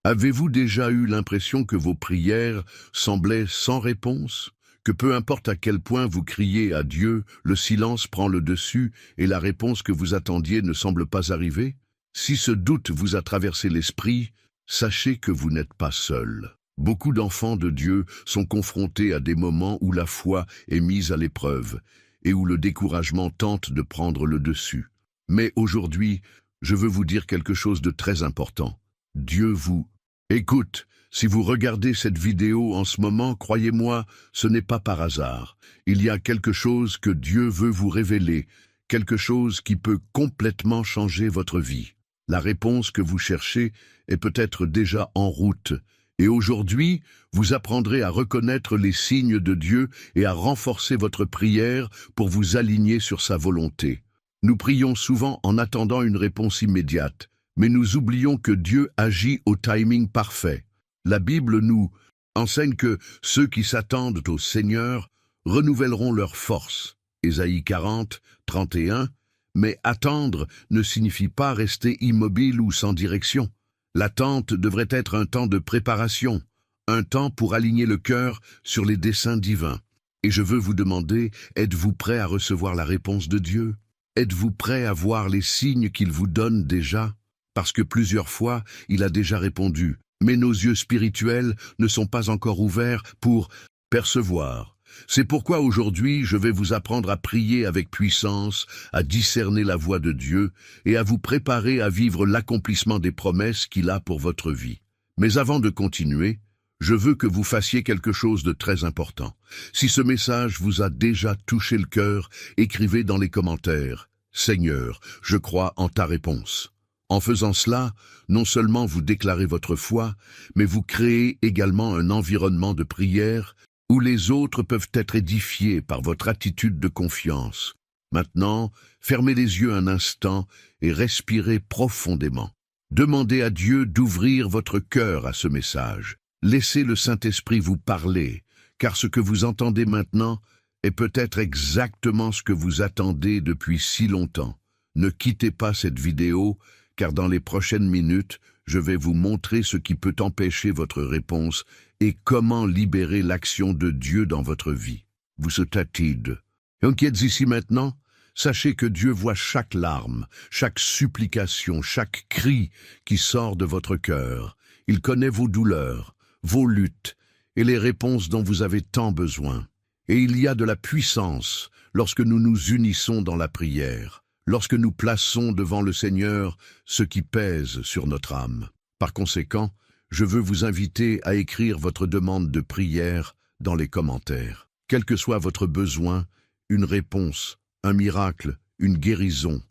Avez-vous déjà eu l'impression que vos prières semblaient sans réponse? Que peu importe à quel point vous criez à Dieu, le silence prend le dessus et la réponse que vous attendiez ne semble pas arriver? Si ce doute vous a traversé l'esprit, sachez que vous n'êtes pas seul. Beaucoup d'enfants de Dieu sont confrontés à des moments où la foi est mise à l'épreuve et où le découragement tente de prendre le dessus. Mais aujourd'hui, je veux vous dire quelque chose de très important. Dieu vous écoute. Si vous regardez cette vidéo en ce moment, croyez-moi, ce n'est pas par hasard. Il y a quelque chose que Dieu veut vous révéler, quelque chose qui peut complètement changer votre vie. La réponse que vous cherchez est peut-être déjà en route. Et aujourd'hui, vous apprendrez à reconnaître les signes de Dieu et à renforcer votre prière pour vous aligner sur sa volonté. Nous prions souvent en attendant une réponse immédiate, mais nous oublions que Dieu agit au timing parfait. La Bible nous enseigne que ceux qui s'attendent au Seigneur renouvelleront leurs forces. Ésaïe 40, 31. Mais attendre ne signifie pas rester immobile ou sans direction. L'attente devrait être un temps de préparation, un temps pour aligner le cœur sur les desseins divins. Et je veux vous demander, êtes-vous prêt à recevoir la réponse de Dieu? Êtes-vous prêt à voir les signes qu'il vous donne déjà? Parce que plusieurs fois, il a déjà répondu. Mais nos yeux spirituels ne sont pas encore ouverts pour percevoir. C'est pourquoi aujourd'hui, je vais vous apprendre à prier avec puissance, à discerner la voix de Dieu et à vous préparer à vivre l'accomplissement des promesses qu'il a pour votre vie. Mais avant de continuer, je veux que vous fassiez quelque chose de très important. Si ce message vous a déjà touché le cœur, écrivez dans les commentaires « Seigneur, je crois en ta réponse ». En faisant cela, non seulement vous déclarez votre foi, mais vous créez également un environnement de prière où les autres peuvent être édifiés par votre attitude de confiance. Maintenant, fermez les yeux un instant et respirez profondément. Demandez à Dieu d'ouvrir votre cœur à ce message. Laissez le Saint-Esprit vous parler, car ce que vous entendez maintenant est peut-être exactement ce que vous attendez depuis si longtemps. Ne quittez pas cette vidéo, car dans les prochaines minutes, je vais vous montrer ce qui peut empêcher votre réponse et comment libérer l'action de Dieu dans votre vie. Vous êtes tatide. Et qui êtes ici maintenant? Sachez que Dieu voit chaque larme, chaque supplication, chaque cri qui sort de votre cœur. Il connaît vos douleurs, vos luttes et les réponses dont vous avez tant besoin. Et il y a de la puissance lorsque nous nous unissons dans la prière. Lorsque nous plaçons devant le Seigneur ce qui pèse sur notre âme. Par conséquent, je veux vous inviter à écrire votre demande de prière dans les commentaires. Quel que soit votre besoin, une réponse, un miracle, une guérison,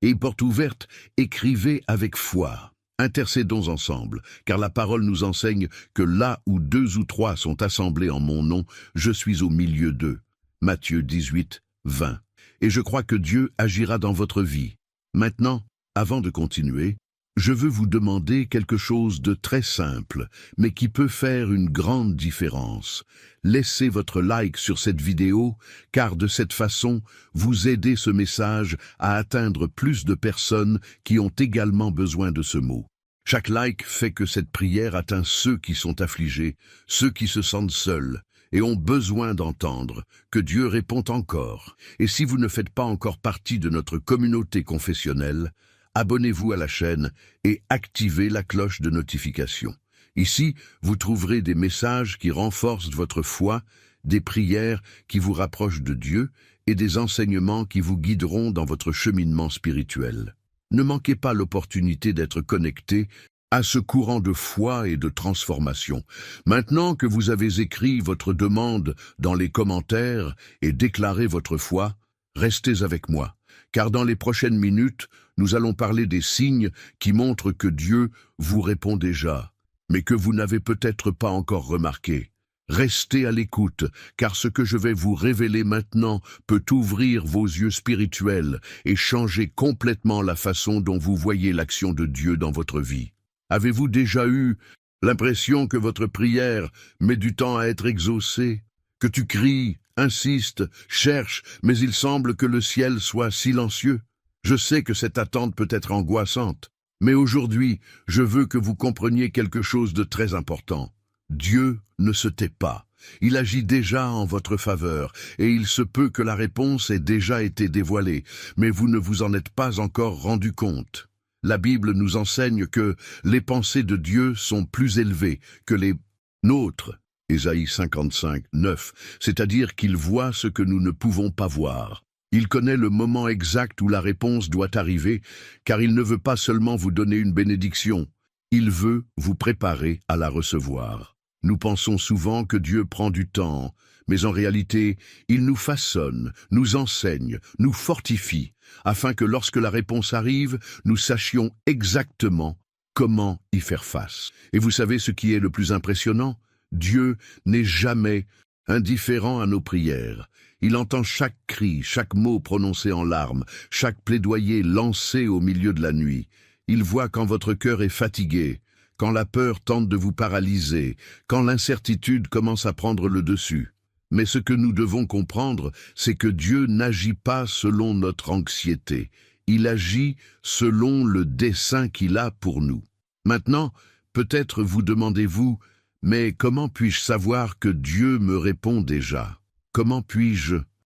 et porte ouverte, écrivez avec foi. Intercédons ensemble, car la parole nous enseigne que là où 2 ou 3 sont assemblés en mon nom, je suis au milieu d'eux. Matthieu 18, 20. Et je crois que Dieu agira dans votre vie. Maintenant, avant de continuer, je veux vous demander quelque chose de très simple, mais qui peut faire une grande différence. Laissez votre like sur cette vidéo, car de cette façon, vous aidez ce message à atteindre plus de personnes qui ont également besoin de ce mot. Chaque like fait que cette prière atteint ceux qui sont affligés, ceux qui se sentent seuls, et ont besoin d'entendre que Dieu répond encore. Et si vous ne faites pas encore partie de notre communauté confessionnelle, abonnez-vous à la chaîne et activez la cloche de notification. Ici, vous trouverez des messages qui renforcent votre foi, des prières qui vous rapprochent de Dieu et des enseignements qui vous guideront dans votre cheminement spirituel. Ne manquez pas l'opportunité d'être connecté à ce courant de foi et de transformation. Maintenant que vous avez écrit votre demande dans les commentaires et déclaré votre foi, restez avec moi, car dans les prochaines minutes, nous allons parler des signes qui montrent que Dieu vous répond déjà, mais que vous n'avez peut-être pas encore remarqué. Restez à l'écoute, car ce que je vais vous révéler maintenant peut ouvrir vos yeux spirituels et changer complètement la façon dont vous voyez l'action de Dieu dans votre vie. Avez-vous déjà eu l'impression que votre prière met du temps à être exaucée, que tu cries, insistes, cherches, mais il semble que le ciel soit silencieux? Je sais que cette attente peut être angoissante, Mais aujourd'hui, je veux que vous compreniez quelque chose de très important. Dieu ne se tait pas. Il agit déjà en votre faveur, et il se peut que la réponse ait déjà été dévoilée, mais vous ne vous en êtes pas encore rendu compte. La Bible nous enseigne que les pensées de Dieu sont plus élevées que les nôtres. Ésaïe 55, 9, c'est-à-dire qu'il voit ce que nous ne pouvons pas voir. Il connaît le moment exact où la réponse doit arriver, car il ne veut pas seulement vous donner une bénédiction, il veut vous préparer à la recevoir. Nous pensons souvent que Dieu prend du temps, mais en réalité, il nous façonne, nous enseigne, nous fortifie, afin que lorsque la réponse arrive, nous sachions exactement comment y faire face. Et vous savez ce qui est le plus impressionnant? Dieu n'est jamais indifférent à nos prières. Il entend chaque cri, chaque mot prononcé en larmes, chaque plaidoyer lancé au milieu de la nuit. Il voit quand votre cœur est fatigué, quand la peur tente de vous paralyser, quand l'incertitude commence à prendre le dessus. Mais ce que nous devons comprendre, c'est que Dieu n'agit pas selon notre anxiété. Il agit selon le dessein qu'il a pour nous. Maintenant, peut-être vous demandez-vous, mais comment puis-je savoir que Dieu me répond déjà? Comment puis-je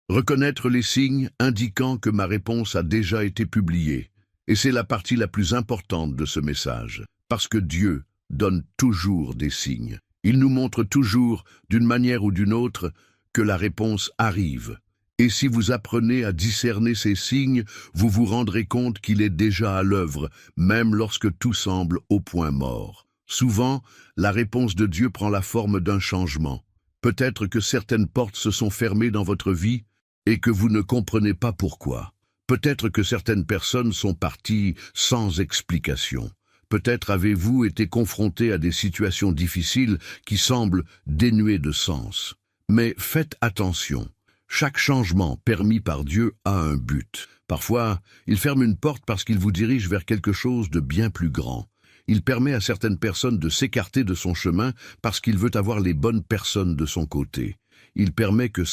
reconnaître les signes indiquant que ma réponse a déjà été publiée? Et c'est la partie la plus importante de ce message, parce que Dieu donne toujours des signes. Il nous montre toujours, d'une manière ou d'une autre, que la réponse arrive. Et si vous apprenez à discerner ces signes, vous vous rendrez compte qu'il est déjà à l'œuvre, même lorsque tout semble au point mort. Souvent, la réponse de Dieu prend la forme d'un changement. Peut-être que certaines portes se sont fermées dans votre vie et que vous ne comprenez pas pourquoi. Peut-être que certaines personnes sont parties sans explication. Peut-être avez-vous été confronté à des situations difficiles qui semblent dénuées de sens. Mais faites attention. Chaque changement permis par Dieu a un but. Parfois, il ferme une porte parce qu'il vous dirige vers quelque chose de bien plus grand. Il permet à certaines personnes de s'écarter de son chemin parce qu'il veut avoir les bonnes personnes de son côté. Il permet que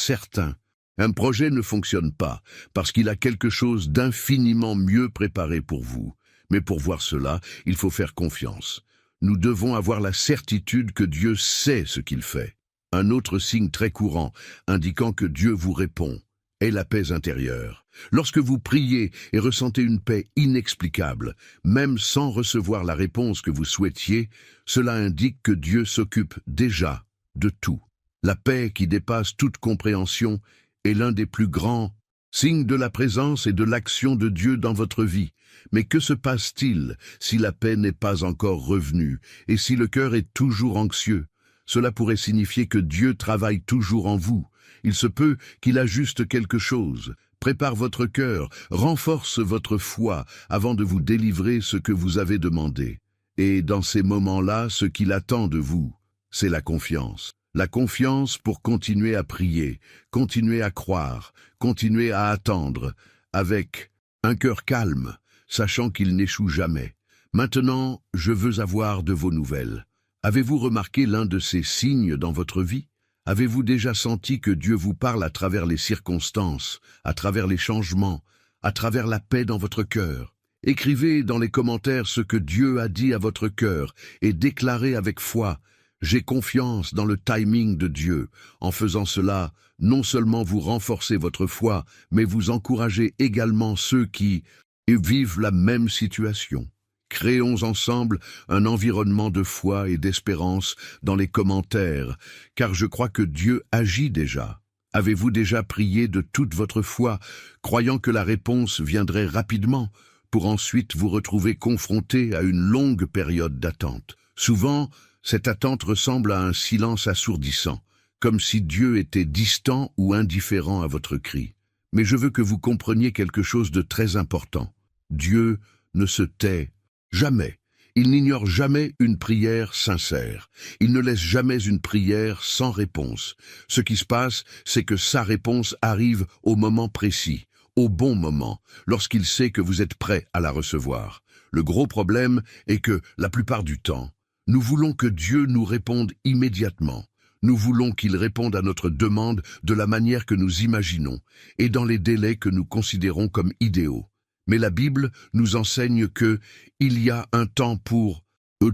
un projet ne fonctionne pas parce qu'il a quelque chose d'infiniment mieux préparé pour vous. Mais pour voir cela, il faut faire confiance. Nous devons avoir la certitude que Dieu sait ce qu'il fait. Un autre signe très courant, indiquant que Dieu vous répond, est la paix intérieure. Lorsque vous priez et ressentez une paix inexplicable, même sans recevoir la réponse que vous souhaitiez, cela indique que Dieu s'occupe déjà de tout. La paix qui dépasse toute compréhension est l'un des plus grands signes de la présence et de l'action de Dieu dans votre vie. Mais que se passe-t-il si la paix n'est pas encore revenue et si le cœur est toujours anxieux? Cela pourrait signifier que Dieu travaille toujours en vous. Il se peut qu'il ajuste quelque chose, prépare votre cœur, renforce votre foi avant de vous délivrer ce que vous avez demandé. Et dans ces moments-là, ce qu'il attend de vous, c'est la confiance. La confiance pour continuer à prier, continuer à croire, continuer à attendre, avec un cœur calme, sachant qu'il n'échoue jamais. Maintenant, je veux avoir de vos nouvelles. Avez-vous remarqué l'un de ces signes dans votre vie? Avez-vous déjà senti que Dieu vous parle à travers les circonstances, à travers les changements, à travers la paix dans votre cœur? Écrivez dans les commentaires ce que Dieu a dit à votre cœur et déclarez avec foi « J'ai confiance dans le timing de Dieu ». En faisant cela, non seulement vous renforcez votre foi, mais vous encouragez également ceux qui vivent la même situation. Créons ensemble un environnement de foi et d'espérance dans les commentaires, car je crois que Dieu agit déjà. Avez-vous déjà prié de toute votre foi, croyant que la réponse viendrait rapidement, pour ensuite vous retrouver confronté à une longue période d'attente? Souvent, cette attente ressemble à un silence assourdissant, comme si Dieu était distant ou indifférent à votre cri. Mais je veux que vous compreniez quelque chose de très important. Dieu ne se tait jamais. Il n'ignore jamais une prière sincère. Il ne laisse jamais une prière sans réponse. Ce qui se passe, c'est que sa réponse arrive au moment précis, au bon moment, lorsqu'il sait que vous êtes prêt à la recevoir. Le gros problème est que, la plupart du temps, nous voulons que Dieu nous réponde immédiatement. Nous voulons qu'il réponde à notre demande de la manière que nous imaginons et dans les délais que nous considérons comme idéaux. Mais la Bible nous enseigne que il y a un temps pour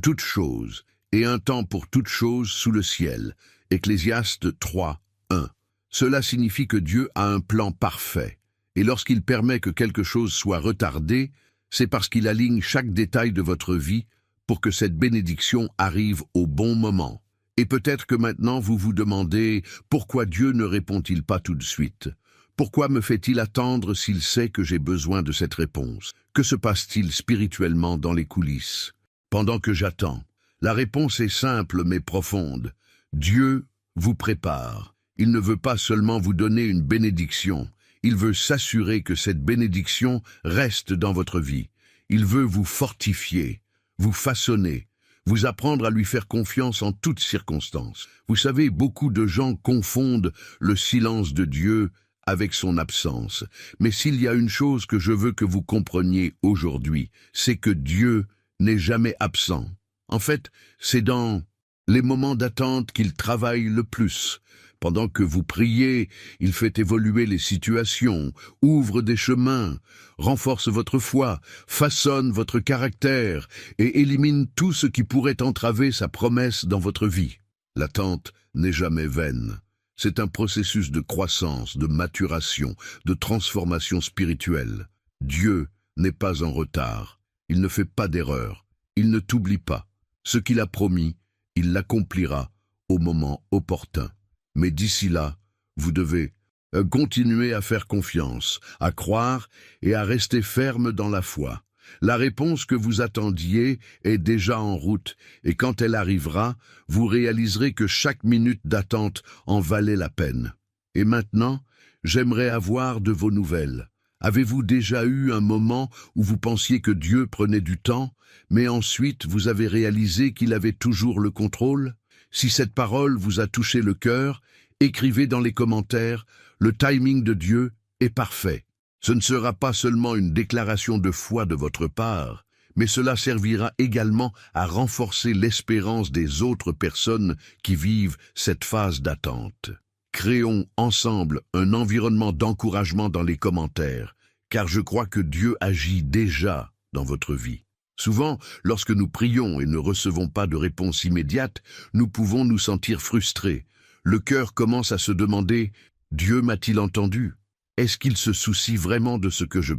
toutes choses et un temps pour toutes choses sous le ciel. Ecclésiaste 3, 1. Cela signifie que Dieu a un plan parfait. Et lorsqu'il permet que quelque chose soit retardé, c'est parce qu'il aligne chaque détail de votre vie pour que cette bénédiction arrive au bon moment. Et peut-être que maintenant vous vous demandez pourquoi Dieu ne répond-il pas tout de suite? Pourquoi me fait-il attendre s'il sait que j'ai besoin de cette réponse? Que se passe-t-il spirituellement dans les coulisses? Pendant que j'attends, la réponse est simple mais profonde. Dieu vous prépare. Il ne veut pas seulement vous donner une bénédiction, il veut s'assurer que cette bénédiction reste dans votre vie. Il veut vous fortifier, vous façonner, vous apprendre à lui faire confiance en toutes circonstances. Vous savez, beaucoup de gens confondent le silence de Dieu avec son absence. Mais s'il y a une chose que je veux que vous compreniez aujourd'hui, c'est que Dieu n'est jamais absent. En fait, c'est dans les moments d'attente qu'il travaille le plus. Pendant que vous priez, il fait évoluer les situations, ouvre des chemins, renforce votre foi, façonne votre caractère et élimine tout ce qui pourrait entraver sa promesse dans votre vie. L'attente n'est jamais vaine. C'est un processus de croissance, de maturation, de transformation spirituelle. Dieu n'est pas en retard. Il ne fait pas d'erreur. Il ne t'oublie pas. Ce qu'il a promis, il l'accomplira au moment opportun. Mais d'ici là, vous devez continuer à faire confiance, à croire et à rester ferme dans la foi. La réponse que vous attendiez est déjà en route, et quand elle arrivera, vous réaliserez que chaque minute d'attente en valait la peine. Et maintenant, j'aimerais avoir de vos nouvelles. Avez-vous déjà eu un moment où vous pensiez que Dieu prenait du temps, mais ensuite vous avez réalisé qu'il avait toujours le contrôle? Si cette parole vous a touché le cœur, écrivez dans les commentaires, le timing de Dieu est parfait. Ce ne sera pas seulement une déclaration de foi de votre part, mais cela servira également à renforcer l'espérance des autres personnes qui vivent cette phase d'attente. Créons ensemble un environnement d'encouragement dans les commentaires, car je crois que Dieu agit déjà dans votre vie. Souvent, lorsque nous prions et ne recevons pas de réponse immédiate, nous pouvons nous sentir frustrés. Le cœur commence à se demander « Dieu m'a-t-il entendu ? Est-ce qu'il se soucie vraiment de ce que je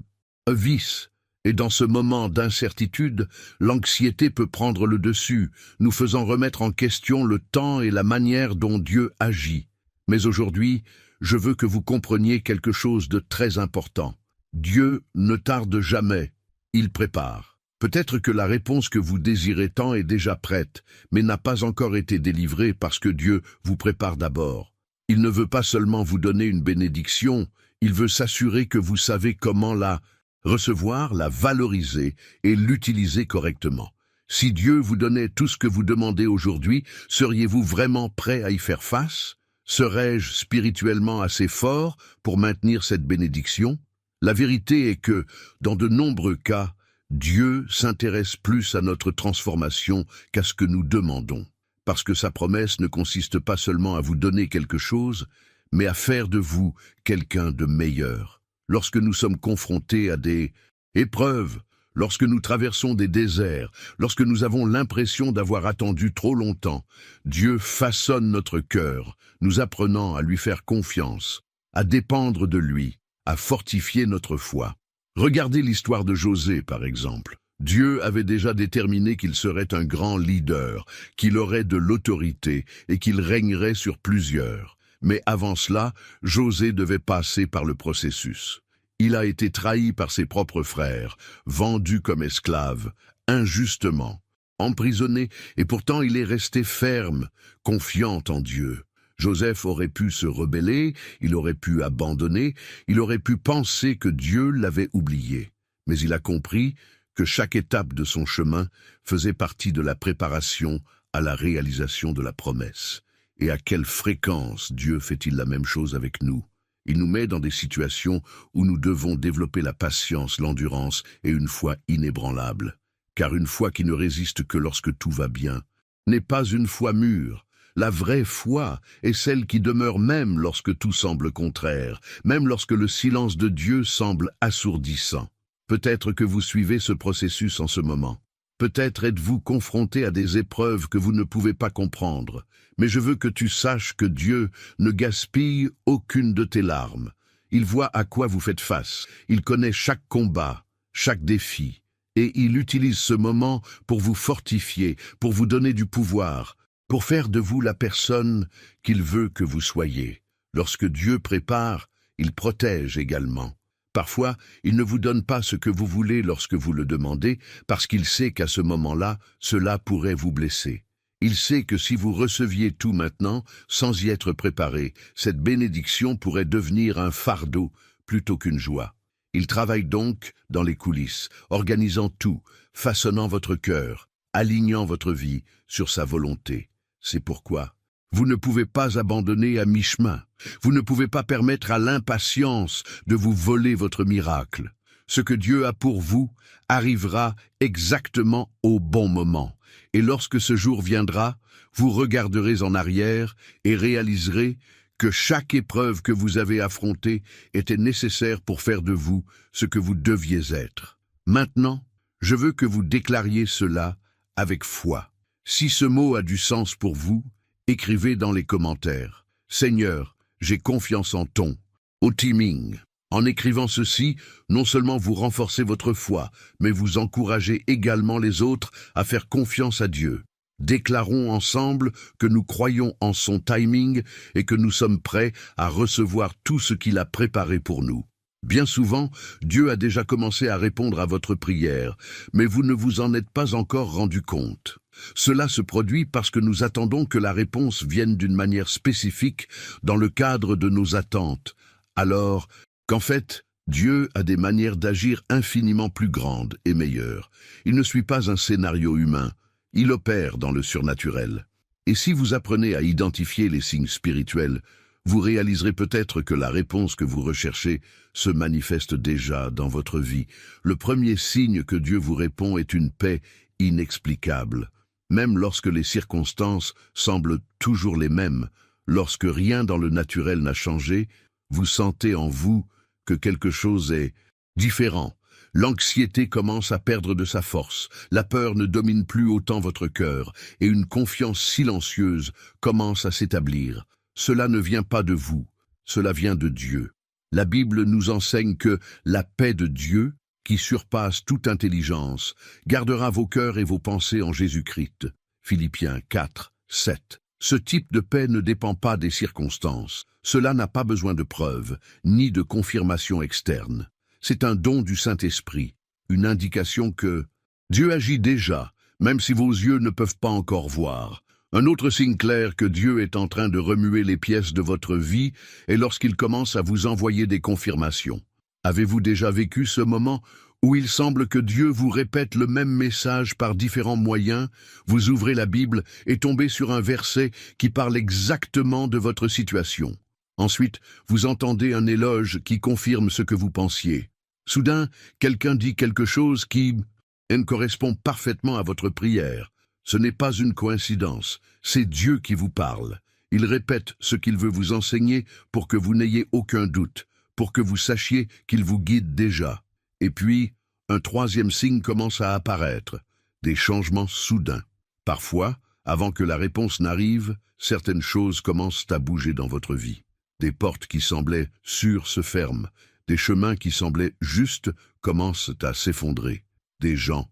vis ?» Et dans ce moment d'incertitude, l'anxiété peut prendre le dessus, nous faisant remettre en question le temps et la manière dont Dieu agit. Mais aujourd'hui, je veux que vous compreniez quelque chose de très important. Dieu ne tarde jamais, il prépare. Peut-être que la réponse que vous désirez tant est déjà prête, mais n'a pas encore été délivrée parce que Dieu vous prépare d'abord. Il ne veut pas seulement vous donner une bénédiction, il veut s'assurer que vous savez comment la recevoir, la valoriser et l'utiliser correctement. Si Dieu vous donnait tout ce que vous demandez aujourd'hui, seriez-vous vraiment prêt à y faire face? Serais-je spirituellement assez fort pour maintenir cette bénédiction? La vérité est que, dans de nombreux cas, Dieu s'intéresse plus à notre transformation qu'à ce que nous demandons, parce que sa promesse ne consiste pas seulement à vous donner quelque chose, mais à faire de vous quelqu'un de meilleur. Lorsque nous sommes confrontés à des épreuves, lorsque nous traversons des déserts, lorsque nous avons l'impression d'avoir attendu trop longtemps, Dieu façonne notre cœur, nous apprenant à lui faire confiance, à dépendre de lui, à fortifier notre foi. Regardez l'histoire de José, par exemple. Dieu avait déjà déterminé qu'il serait un grand leader, qu'il aurait de l'autorité et qu'il régnerait sur plusieurs. Mais avant cela, José devait passer par le processus. Il a été trahi par ses propres frères, vendu comme esclave, injustement, emprisonné, et pourtant il est resté ferme, confiant en Dieu. Joseph aurait pu se rebeller, il aurait pu abandonner, il aurait pu penser que Dieu l'avait oublié. Mais il a compris que chaque étape de son chemin faisait partie de la préparation à la réalisation de la promesse. Et à quelle fréquence Dieu fait-il la même chose avec nous? Il nous met dans des situations où nous devons développer la patience, l'endurance et une foi inébranlable. Car une foi qui ne résiste que lorsque tout va bien n'est pas une foi mûre. La vraie foi est celle qui demeure même lorsque tout semble contraire, même lorsque le silence de Dieu semble assourdissant. Peut-être que vous suivez ce processus en ce moment. Peut-être êtes-vous confronté à des épreuves que vous ne pouvez pas comprendre, mais je veux que tu saches que Dieu ne gaspille aucune de tes larmes. Il voit à quoi vous faites face, il connaît chaque combat, chaque défi, et il utilise ce moment pour vous fortifier, pour vous donner du pouvoir, pour faire de vous la personne qu'il veut que vous soyez. Lorsque Dieu prépare, il protège également. Parfois, il ne vous donne pas ce que vous voulez lorsque vous le demandez, parce qu'il sait qu'à ce moment-là, cela pourrait vous blesser. Il sait que si vous receviez tout maintenant, sans y être préparé, cette bénédiction pourrait devenir un fardeau plutôt qu'une joie. Il travaille donc dans les coulisses, organisant tout, façonnant votre cœur, alignant votre vie sur sa volonté. C'est pourquoi vous ne pouvez pas abandonner à mi-chemin. Vous ne pouvez pas permettre à l'impatience de vous voler votre miracle. Ce que Dieu a pour vous arrivera exactement au bon moment. Et lorsque ce jour viendra, vous regarderez en arrière et réaliserez que chaque épreuve que vous avez affrontée était nécessaire pour faire de vous ce que vous deviez être. Maintenant, je veux que vous déclariez cela avec foi. Si ce mot a du sens pour vous, écrivez dans les commentaires. Seigneur, j'ai confiance en au timing. En écrivant ceci, non seulement vous renforcez votre foi, mais vous encouragez également les autres à faire confiance à Dieu. Déclarons ensemble que nous croyons en son timing et que nous sommes prêts à recevoir tout ce qu'il a préparé pour nous. Bien souvent, Dieu a déjà commencé à répondre à votre prière, mais vous ne vous en êtes pas encore rendu compte. Cela se produit parce que nous attendons que la réponse vienne d'une manière spécifique dans le cadre de nos attentes, alors qu'en fait, Dieu a des manières d'agir infiniment plus grandes et meilleures. Il ne suit pas un scénario humain, il opère dans le surnaturel. Et si vous apprenez à identifier les signes spirituels, vous réaliserez peut-être que la réponse que vous recherchez se manifeste déjà dans votre vie. Le premier signe que Dieu vous répond est une paix inexplicable. Même lorsque les circonstances semblent toujours les mêmes, lorsque rien dans le naturel n'a changé, vous sentez en vous que quelque chose est différent. L'anxiété commence à perdre de sa force, la peur ne domine plus autant votre cœur, et une confiance silencieuse commence à s'établir. Cela ne vient pas de vous, cela vient de Dieu. La Bible nous enseigne que la paix de Dieu, qui surpasse toute intelligence, gardera vos cœurs et vos pensées en Jésus-Christ. Philippiens 4, 7. Ce type de paix ne dépend pas des circonstances. Cela n'a pas besoin de preuves, ni de confirmation externe. C'est un don du Saint-Esprit, une indication que Dieu agit déjà, même si vos yeux ne peuvent pas encore voir. Un autre signe clair que Dieu est en train de remuer les pièces de votre vie est lorsqu'il commence à vous envoyer des confirmations. Avez-vous déjà vécu ce moment où il semble que Dieu vous répète le même message par différents moyens? Vous ouvrez la Bible et tombez sur un verset qui parle exactement de votre situation. Ensuite, vous entendez un éloge qui confirme ce que vous pensiez. Soudain, quelqu'un dit quelque chose qui correspond parfaitement à votre prière. Ce n'est pas une coïncidence, c'est Dieu qui vous parle. Il répète ce qu'il veut vous enseigner pour que vous n'ayez aucun doute, pour que vous sachiez qu'il vous guide déjà. Et puis, un troisième signe commence à apparaître, des changements soudains. Parfois, avant que la réponse n'arrive, certaines choses commencent à bouger dans votre vie. Des portes qui semblaient sûres se ferment, des chemins qui semblaient justes commencent à s'effondrer. Des gens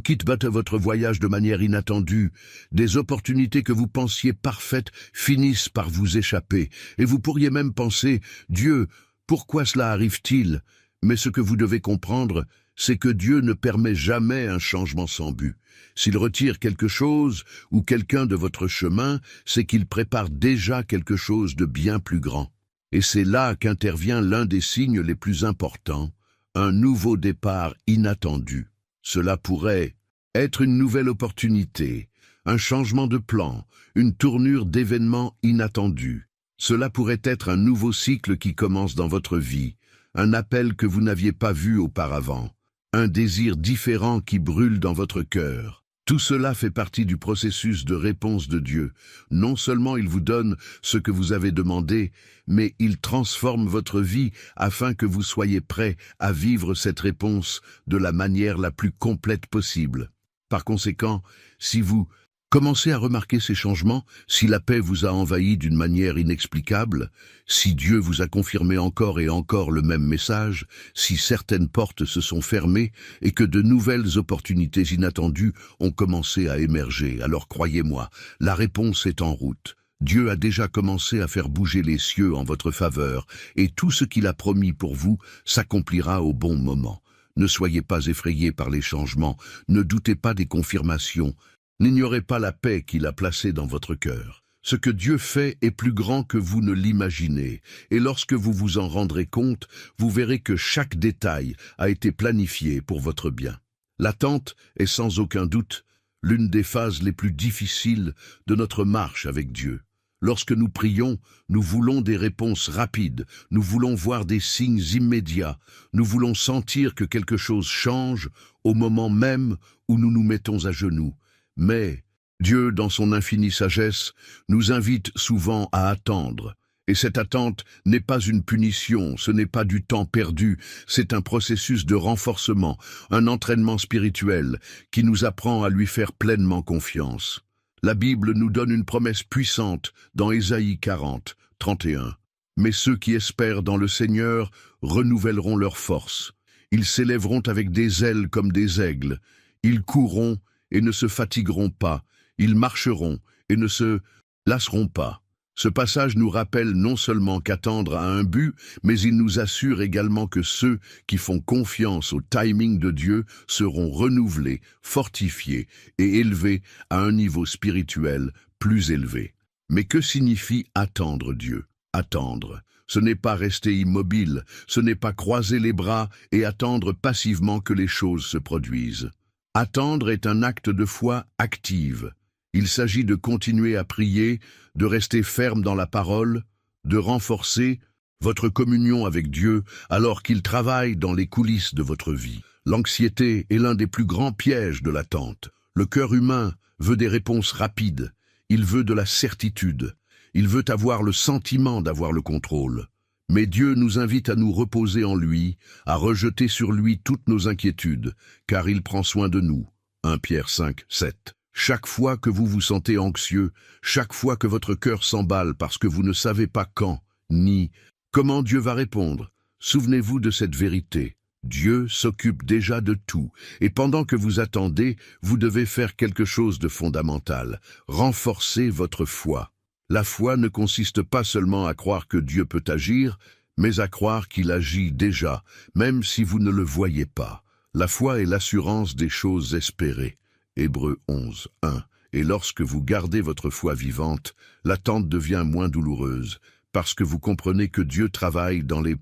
quittent votre voyage de manière inattendue, des opportunités que vous pensiez parfaites finissent par vous échapper, et vous pourriez même penser « Dieu, pourquoi cela arrive-t-il ?» Mais ce que vous devez comprendre, c'est que Dieu ne permet jamais un changement sans but. S'il retire quelque chose ou quelqu'un de votre chemin, c'est qu'il prépare déjà quelque chose de bien plus grand. Et c'est là qu'intervient l'un des signes les plus importants, un nouveau départ inattendu. Cela pourrait être une nouvelle opportunité, un changement de plan, une tournure d'événements inattendus. Cela pourrait être un nouveau cycle qui commence dans votre vie, un appel que vous n'aviez pas vu auparavant, un désir différent qui brûle dans votre cœur. Tout cela fait partie du processus de réponse de Dieu. Non seulement il vous donne ce que vous avez demandé, mais il transforme votre vie afin que vous soyez prêts à vivre cette réponse de la manière la plus complète possible. Par conséquent, si vous commencez à remarquer ces changements, si la paix vous a envahi d'une manière inexplicable, si Dieu vous a confirmé encore et encore le même message, si certaines portes se sont fermées et que de nouvelles opportunités inattendues ont commencé à émerger, alors croyez-moi, la réponse est en route. Dieu a déjà commencé à faire bouger les cieux en votre faveur, et tout ce qu'il a promis pour vous s'accomplira au bon moment. Ne soyez pas effrayés par les changements, ne doutez pas des confirmations, n'ignorez pas la paix qu'il a placée dans votre cœur. Ce que Dieu fait est plus grand que vous ne l'imaginez, et lorsque vous vous en rendrez compte, vous verrez que chaque détail a été planifié pour votre bien. L'attente est sans aucun doute l'une des phases les plus difficiles de notre marche avec Dieu. Lorsque nous prions, nous voulons des réponses rapides, nous voulons voir des signes immédiats, nous voulons sentir que quelque chose change au moment même où nous nous mettons à genoux. Mais Dieu, dans son infinie sagesse, nous invite souvent à attendre. Et cette attente n'est pas une punition, ce n'est pas du temps perdu, c'est un processus de renforcement, un entraînement spirituel qui nous apprend à lui faire pleinement confiance. La Bible nous donne une promesse puissante dans Ésaïe 40, 31. « Mais ceux qui espèrent dans le Seigneur renouvelleront leurs forces. Ils s'élèveront avec des ailes comme des aigles. Ils courront et ne se fatigueront pas. Ils marcheront et ne se lasseront pas. » Ce passage nous rappelle non seulement qu'attendre a un but, mais il nous assure également que ceux qui font confiance au timing de Dieu seront renouvelés, fortifiés et élevés à un niveau spirituel plus élevé. Mais que signifie attendre Dieu? Attendre, ce n'est pas rester immobile, ce n'est pas croiser les bras et attendre passivement que les choses se produisent. Attendre est un acte de foi active. Il s'agit de continuer à prier, de rester ferme dans la parole, de renforcer votre communion avec Dieu alors qu'il travaille dans les coulisses de votre vie. L'anxiété est l'un des plus grands pièges de l'attente. Le cœur humain veut des réponses rapides, il veut de la certitude, il veut avoir le sentiment d'avoir le contrôle. Mais Dieu nous invite à nous reposer en lui, à rejeter sur lui toutes nos inquiétudes, car il prend soin de nous. 1 Pierre 5, 7. Chaque fois que vous vous sentez anxieux, chaque fois que votre cœur s'emballe parce que vous ne savez pas quand, ni comment Dieu va répondre, souvenez-vous de cette vérité. Dieu s'occupe déjà de tout, et pendant que vous attendez, vous devez faire quelque chose de fondamental, renforcer votre foi. La foi ne consiste pas seulement à croire que Dieu peut agir, mais à croire qu'il agit déjà, même si vous ne le voyez pas. La foi est l'assurance des choses espérées. Hébreux 11, 1. Et lorsque vous gardez votre foi vivante, l'attente devient moins douloureuse, parce que vous comprenez que Dieu travaille dans les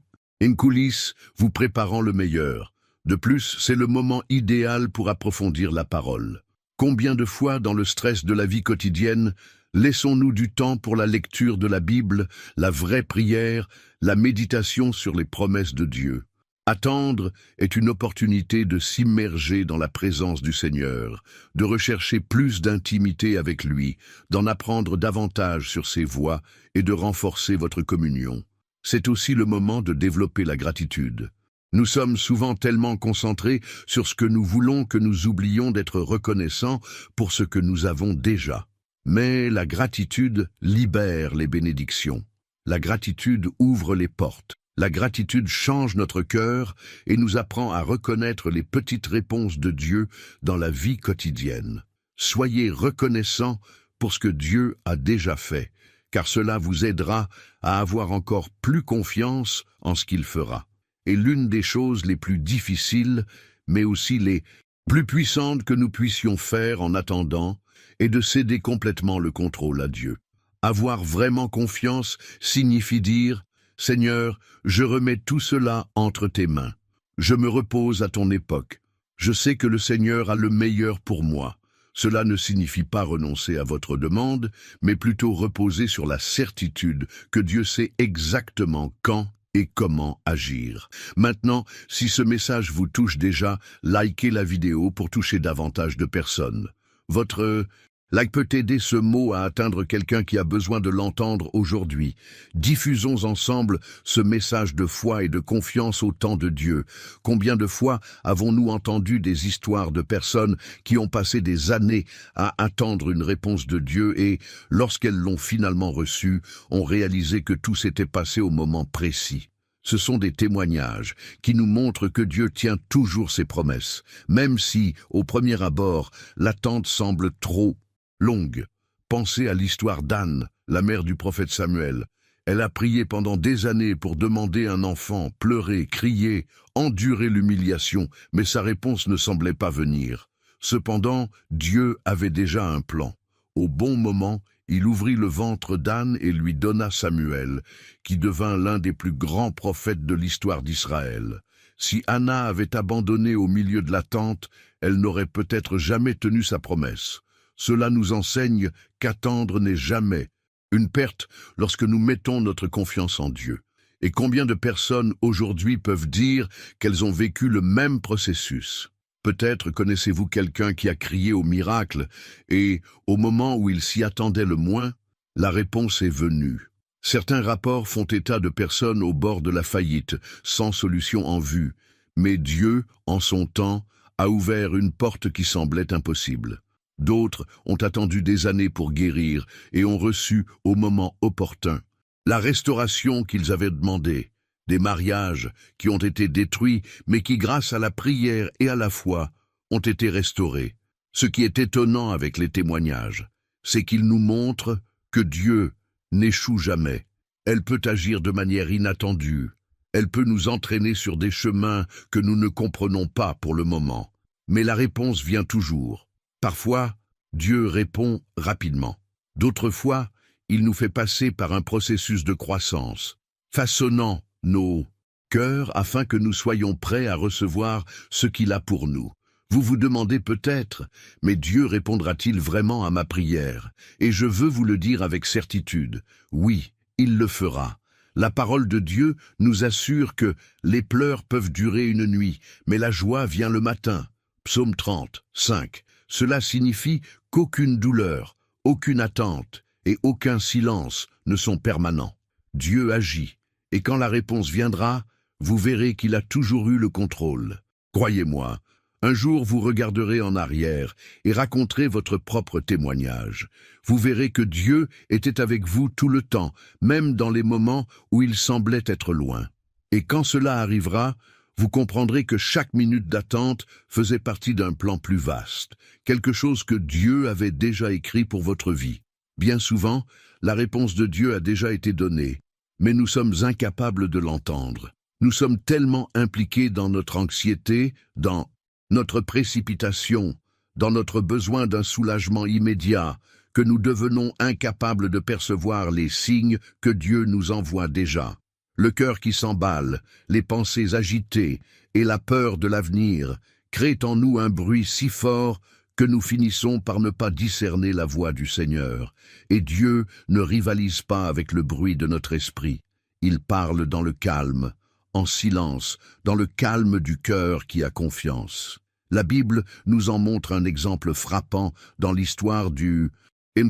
coulisses, vous préparant le meilleur. De plus, c'est le moment idéal pour approfondir la parole. Combien de fois dans le stress de la vie quotidienne, laissons-nous du temps pour la lecture de la Bible, la vraie prière, la méditation sur les promesses de Dieu? Attendre est une opportunité de s'immerger dans la présence du Seigneur, de rechercher plus d'intimité avec lui, d'en apprendre davantage sur ses voies et de renforcer votre communion. C'est aussi le moment de développer la gratitude. Nous sommes souvent tellement concentrés sur ce que nous voulons que nous oublions d'être reconnaissants pour ce que nous avons déjà. Mais la gratitude libère les bénédictions. La gratitude ouvre les portes. La gratitude change notre cœur et nous apprend à reconnaître les petites réponses de Dieu dans la vie quotidienne. Soyez reconnaissants pour ce que Dieu a déjà fait, car cela vous aidera à avoir encore plus confiance en ce qu'il fera. Et l'une des choses les plus difficiles, mais aussi les plus puissantes que nous puissions faire en attendant, est de céder complètement le contrôle à Dieu. Avoir vraiment confiance signifie dire « Seigneur, je remets tout cela entre tes mains. Je me repose à ton époque. Je sais que le Seigneur a le meilleur pour moi. » Cela ne signifie pas renoncer à votre demande, mais plutôt reposer sur la certitude que Dieu sait exactement quand et comment agir. Maintenant, si ce message vous touche déjà, likez la vidéo pour toucher davantage de personnes. Votre like peut aider ce mot à atteindre quelqu'un qui a besoin de l'entendre aujourd'hui. Diffusons ensemble ce message de foi et de confiance au temps de Dieu. Combien de fois avons-nous entendu des histoires de personnes qui ont passé des années à attendre une réponse de Dieu et, lorsqu'elles l'ont finalement reçue, ont réalisé que tout s'était passé au moment précis. Ce sont des témoignages qui nous montrent que Dieu tient toujours ses promesses, même si, au premier abord, l'attente semble trop longue. Pensez à l'histoire d'Anne, la mère du prophète Samuel. Elle a prié pendant des années pour demander un enfant, pleurer, crier, endurer l'humiliation, mais sa réponse ne semblait pas venir. Cependant, Dieu avait déjà un plan. Au bon moment, il ouvrit le ventre d'Anne et lui donna Samuel, qui devint l'un des plus grands prophètes de l'histoire d'Israël. Si Anna avait abandonné au milieu de l'attente, elle n'aurait peut-être jamais tenu sa promesse. Cela nous enseigne qu'attendre n'est jamais une perte lorsque nous mettons notre confiance en Dieu. Et combien de personnes aujourd'hui peuvent dire qu'elles ont vécu le même processus? Peut-être connaissez-vous quelqu'un qui a crié au miracle et, au moment où il s'y attendait le moins, la réponse est venue. Certains rapports font état de personnes au bord de la faillite, sans solution en vue, mais Dieu, en son temps, a ouvert une porte qui semblait impossible. D'autres ont attendu des années pour guérir et ont reçu, au moment opportun, la restauration qu'ils avaient demandée. Des mariages qui ont été détruits, mais qui, grâce à la prière et à la foi, ont été restaurés. Ce qui est étonnant avec les témoignages, c'est qu'ils nous montrent que Dieu n'échoue jamais. Elle peut agir de manière inattendue. Elle peut nous entraîner sur des chemins que nous ne comprenons pas pour le moment. Mais la réponse vient toujours. Parfois, Dieu répond rapidement. D'autres fois, il nous fait passer par un processus de croissance, façonnant nos cœurs afin que nous soyons prêts à recevoir ce qu'il a pour nous. Vous vous demandez peut-être, mais Dieu répondra-t-il vraiment à ma prière? Et je veux vous le dire avec certitude, oui, il le fera. La parole de Dieu nous assure que les pleurs peuvent durer une nuit, mais la joie vient le matin. Psaume 30, 5. Cela signifie qu'aucune douleur, aucune attente et aucun silence ne sont permanents. Dieu agit, et quand la réponse viendra, vous verrez qu'il a toujours eu le contrôle. Croyez-moi, un jour vous regarderez en arrière et raconterez votre propre témoignage. Vous verrez que Dieu était avec vous tout le temps, même dans les moments où il semblait être loin. Et quand cela arrivera, vous comprendrez que chaque minute d'attente faisait partie d'un plan plus vaste, quelque chose que Dieu avait déjà écrit pour votre vie. Bien souvent, la réponse de Dieu a déjà été donnée, mais nous sommes incapables de l'entendre. Nous sommes tellement impliqués dans notre anxiété, dans notre précipitation, dans notre besoin d'un soulagement immédiat, que nous devenons incapables de percevoir les signes que Dieu nous envoie déjà. Le cœur qui s'emballe, les pensées agitées et la peur de l'avenir créent en nous un bruit si fort que nous finissons par ne pas discerner la voix du Seigneur. Et Dieu ne rivalise pas avec le bruit de notre esprit. Il parle dans le calme, en silence, dans le calme du cœur qui a confiance. La Bible nous en montre un exemple frappant dans l'histoire du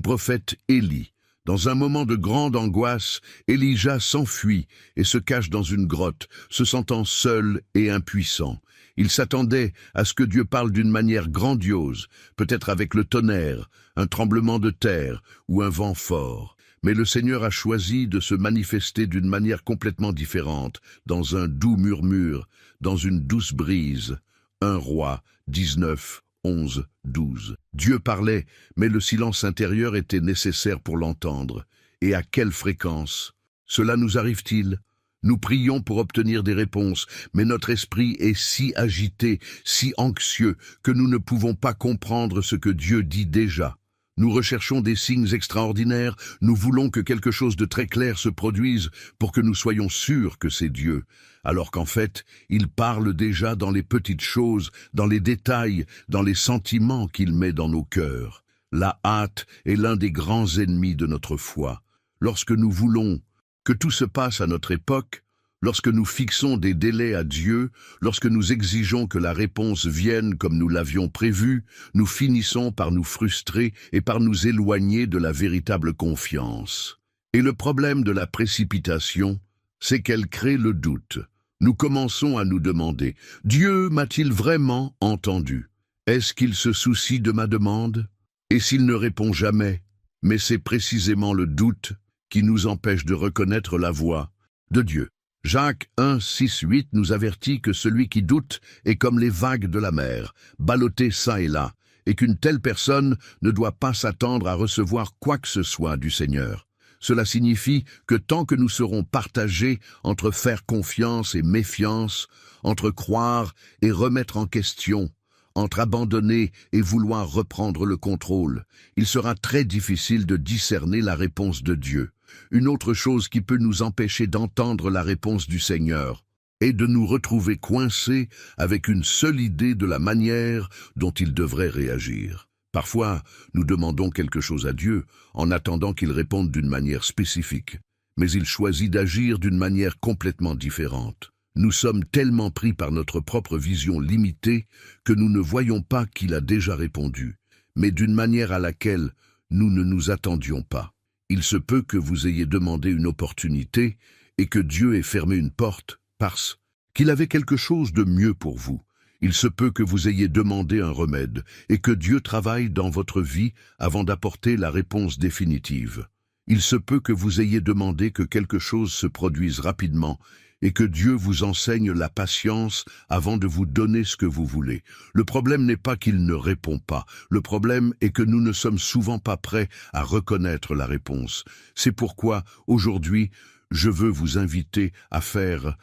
prophète Élie. Dans un moment de grande angoisse, Élijah s'enfuit et se cache dans une grotte, se sentant seul et impuissant. Il s'attendait à ce que Dieu parle d'une manière grandiose, peut-être avec le tonnerre, un tremblement de terre ou un vent fort. Mais le Seigneur a choisi de se manifester d'une manière complètement différente, dans un doux murmure, dans une douce brise. 1 Roi 19, 11, 12. Dieu parlait, mais le silence intérieur était nécessaire pour l'entendre. Et à quelle fréquence? Cela nous arrive-t-il? Nous prions pour obtenir des réponses, mais notre esprit est si agité, si anxieux, que nous ne pouvons pas comprendre ce que Dieu dit déjà. Nous recherchons des signes extraordinaires, nous voulons que quelque chose de très clair se produise pour que nous soyons sûrs que c'est Dieu, alors qu'en fait, il parle déjà dans les petites choses, dans les détails, dans les sentiments qu'il met dans nos cœurs. La hâte est l'un des grands ennemis de notre foi. Lorsque nous voulons que tout se passe à notre époque, Lorsque nous fixons des délais à Dieu, lorsque nous exigeons que la réponse vienne comme nous l'avions prévu, nous finissons par nous frustrer et par nous éloigner de la véritable confiance. Et le problème de la précipitation, c'est qu'elle crée le doute. Nous commençons à nous demander, « Dieu m'a-t-il vraiment entendu? Est-ce qu'il se soucie de ma demande ?» Et s'il ne répond jamais, mais c'est précisément le doute qui nous empêche de reconnaître la voix de Dieu. Jacques 1, 6, 8 nous avertit que celui qui doute est comme les vagues de la mer, ballottées çà et là, et qu'une telle personne ne doit pas s'attendre à recevoir quoi que ce soit du Seigneur. Cela signifie que tant que nous serons partagés entre faire confiance et méfiance, entre croire et remettre en question, entre abandonner et vouloir reprendre le contrôle, il sera très difficile de discerner la réponse de Dieu. Une autre chose qui peut nous empêcher d'entendre la réponse du Seigneur est de nous retrouver coincés avec une seule idée de la manière dont il devrait réagir. Parfois, nous demandons quelque chose à Dieu en attendant qu'il réponde d'une manière spécifique, mais il choisit d'agir d'une manière complètement différente. Nous sommes tellement pris par notre propre vision limitée que nous ne voyons pas qu'il a déjà répondu, mais d'une manière à laquelle nous ne nous attendions pas. Il se peut que vous ayez demandé une opportunité et que Dieu ait fermé une porte parce qu'il avait quelque chose de mieux pour vous. Il se peut que vous ayez demandé un remède et que Dieu travaille dans votre vie avant d'apporter la réponse définitive. Il se peut que vous ayez demandé que quelque chose se produise rapidement et que Dieu vous enseigne la patience avant de vous donner ce que vous voulez. Le problème n'est pas qu'il ne répond pas. Le problème est que nous ne sommes souvent pas prêts à reconnaître la réponse. C'est pourquoi, aujourd'hui, je veux vous inviter à faire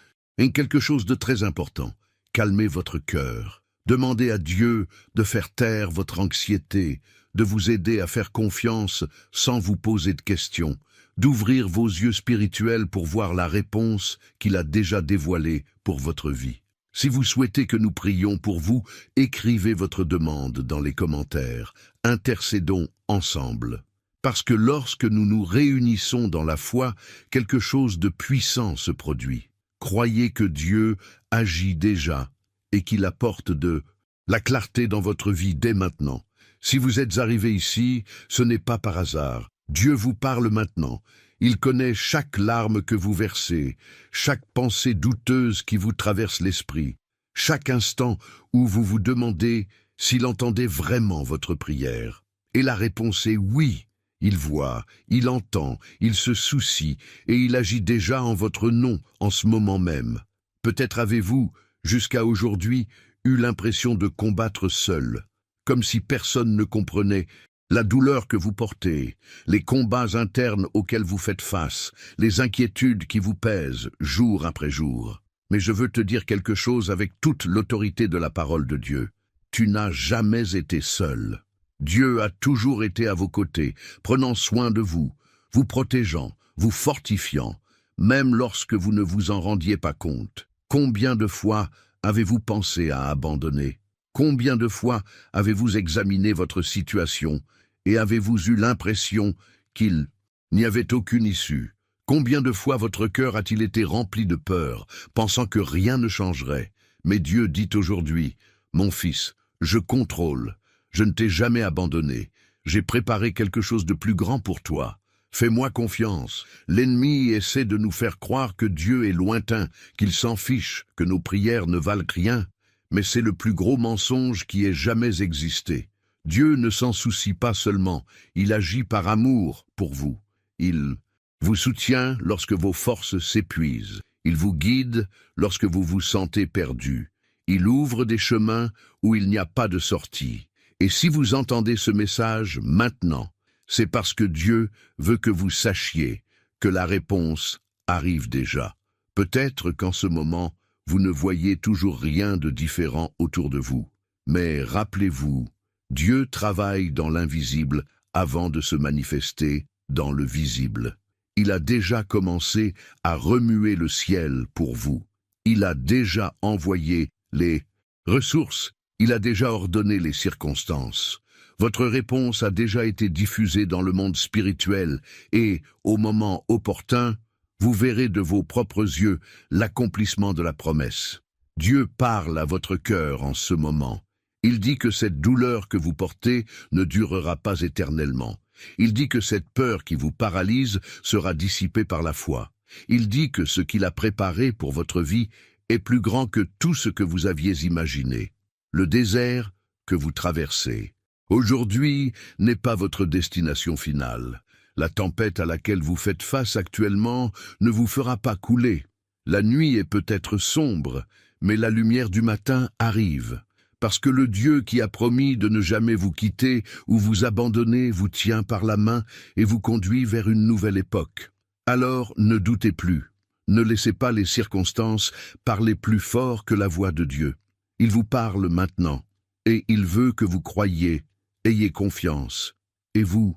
quelque chose de très important. Calmez votre cœur. Demandez à Dieu de faire taire votre anxiété, de vous aider à faire confiance sans vous poser de questions, d'ouvrir vos yeux spirituels pour voir la réponse qu'il a déjà dévoilée pour votre vie. Si vous souhaitez que nous prions pour vous, écrivez votre demande dans les commentaires. Intercédons ensemble. Parce que lorsque nous nous réunissons dans la foi, quelque chose de puissant se produit. Croyez que Dieu agit déjà et qu'il apporte de la clarté dans votre vie dès maintenant. Si vous êtes arrivé ici, ce n'est pas par hasard. Dieu vous parle maintenant. Il connaît chaque larme que vous versez, chaque pensée douteuse qui vous traverse l'esprit, chaque instant où vous vous demandez s'il entendait vraiment votre prière. Et la réponse est oui. Il voit, il entend, il se soucie et il agit déjà en votre nom en ce moment même. Peut-être avez-vous, jusqu'à aujourd'hui, eu l'impression de combattre seul, comme si personne ne comprenait la douleur que vous portez, les combats internes auxquels vous faites face, les inquiétudes qui vous pèsent jour après jour. Mais je veux te dire quelque chose avec toute l'autorité de la parole de Dieu. Tu n'as jamais été seul. Dieu a toujours été à vos côtés, prenant soin de vous, vous protégeant, vous fortifiant, même lorsque vous ne vous en rendiez pas compte. Combien de fois avez-vous pensé à abandonner? Combien de fois avez-vous examiné votre situation et avez-vous eu l'impression qu'il n'y avait aucune issue? Combien de fois votre cœur a-t-il été rempli de peur, pensant que rien ne changerait? Mais Dieu dit aujourd'hui, « Mon fils, je contrôle. Je ne t'ai jamais abandonné. J'ai préparé quelque chose de plus grand pour toi. Fais-moi confiance. » L'ennemi essaie de nous faire croire que Dieu est lointain, qu'il s'en fiche, que nos prières ne valent rien. Mais c'est le plus gros mensonge qui ait jamais existé. Dieu ne s'en soucie pas seulement, il agit par amour pour vous. Il vous soutient lorsque vos forces s'épuisent. Il vous guide lorsque vous vous sentez perdu. Il ouvre des chemins où il n'y a pas de sortie. Et si vous entendez ce message maintenant, c'est parce que Dieu veut que vous sachiez que la réponse arrive déjà. Peut-être qu'en ce moment, vous ne voyez toujours rien de différent autour de vous. Mais rappelez-vous, Dieu travaille dans l'invisible avant de se manifester dans le visible. Il a déjà commencé à remuer le ciel pour vous. Il a déjà envoyé les ressources. Il a déjà ordonné les circonstances. Votre réponse a déjà été diffusée dans le monde spirituel et, au moment opportun, Vous verrez de vos propres yeux l'accomplissement de la promesse. Dieu parle à votre cœur en ce moment. Il dit que cette douleur que vous portez ne durera pas éternellement. Il dit que cette peur qui vous paralyse sera dissipée par la foi. Il dit que ce qu'il a préparé pour votre vie est plus grand que tout ce que vous aviez imaginé. Le désert que vous traversez aujourd'hui n'est pas votre destination finale. La tempête à laquelle vous faites face actuellement ne vous fera pas couler. La nuit est peut-être sombre, mais la lumière du matin arrive. Parce que le Dieu qui a promis de ne jamais vous quitter ou vous abandonner vous tient par la main et vous conduit vers une nouvelle époque. Alors ne doutez plus. Ne laissez pas les circonstances parler plus fort que la voix de Dieu. Il vous parle maintenant, et il veut que vous croyiez, ayez confiance. Et vous,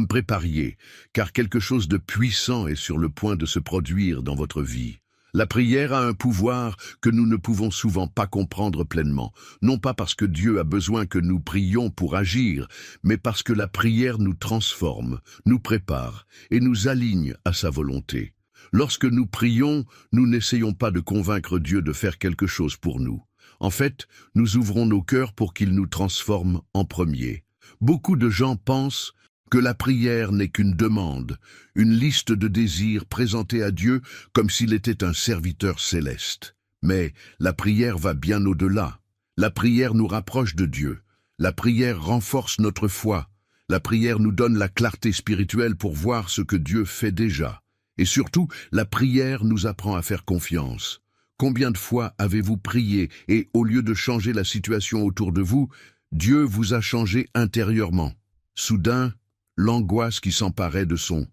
me prépariez, car quelque chose de puissant est sur le point de se produire dans votre vie. La prière a un pouvoir que nous ne pouvons souvent pas comprendre pleinement, non pas parce que Dieu a besoin que nous prions pour agir, mais parce que la prière nous transforme, nous prépare et nous aligne à sa volonté. Lorsque nous prions, nous n'essayons pas de convaincre Dieu de faire quelque chose pour nous. En fait, nous ouvrons nos cœurs pour qu'il nous transforme en premier. Beaucoup de gens pensent que la prière n'est qu'une demande, une liste de désirs présentés à Dieu comme s'il était un serviteur céleste. Mais la prière va bien au-delà. La prière nous rapproche de Dieu. La prière renforce notre foi. La prière nous donne la clarté spirituelle pour voir ce que Dieu fait déjà. Et surtout, la prière nous apprend à faire confiance. Combien de fois avez-vous prié et, au lieu de changer la situation autour de vous, Dieu vous a changé intérieurement? Soudain, l'angoisse qui s'emparait de son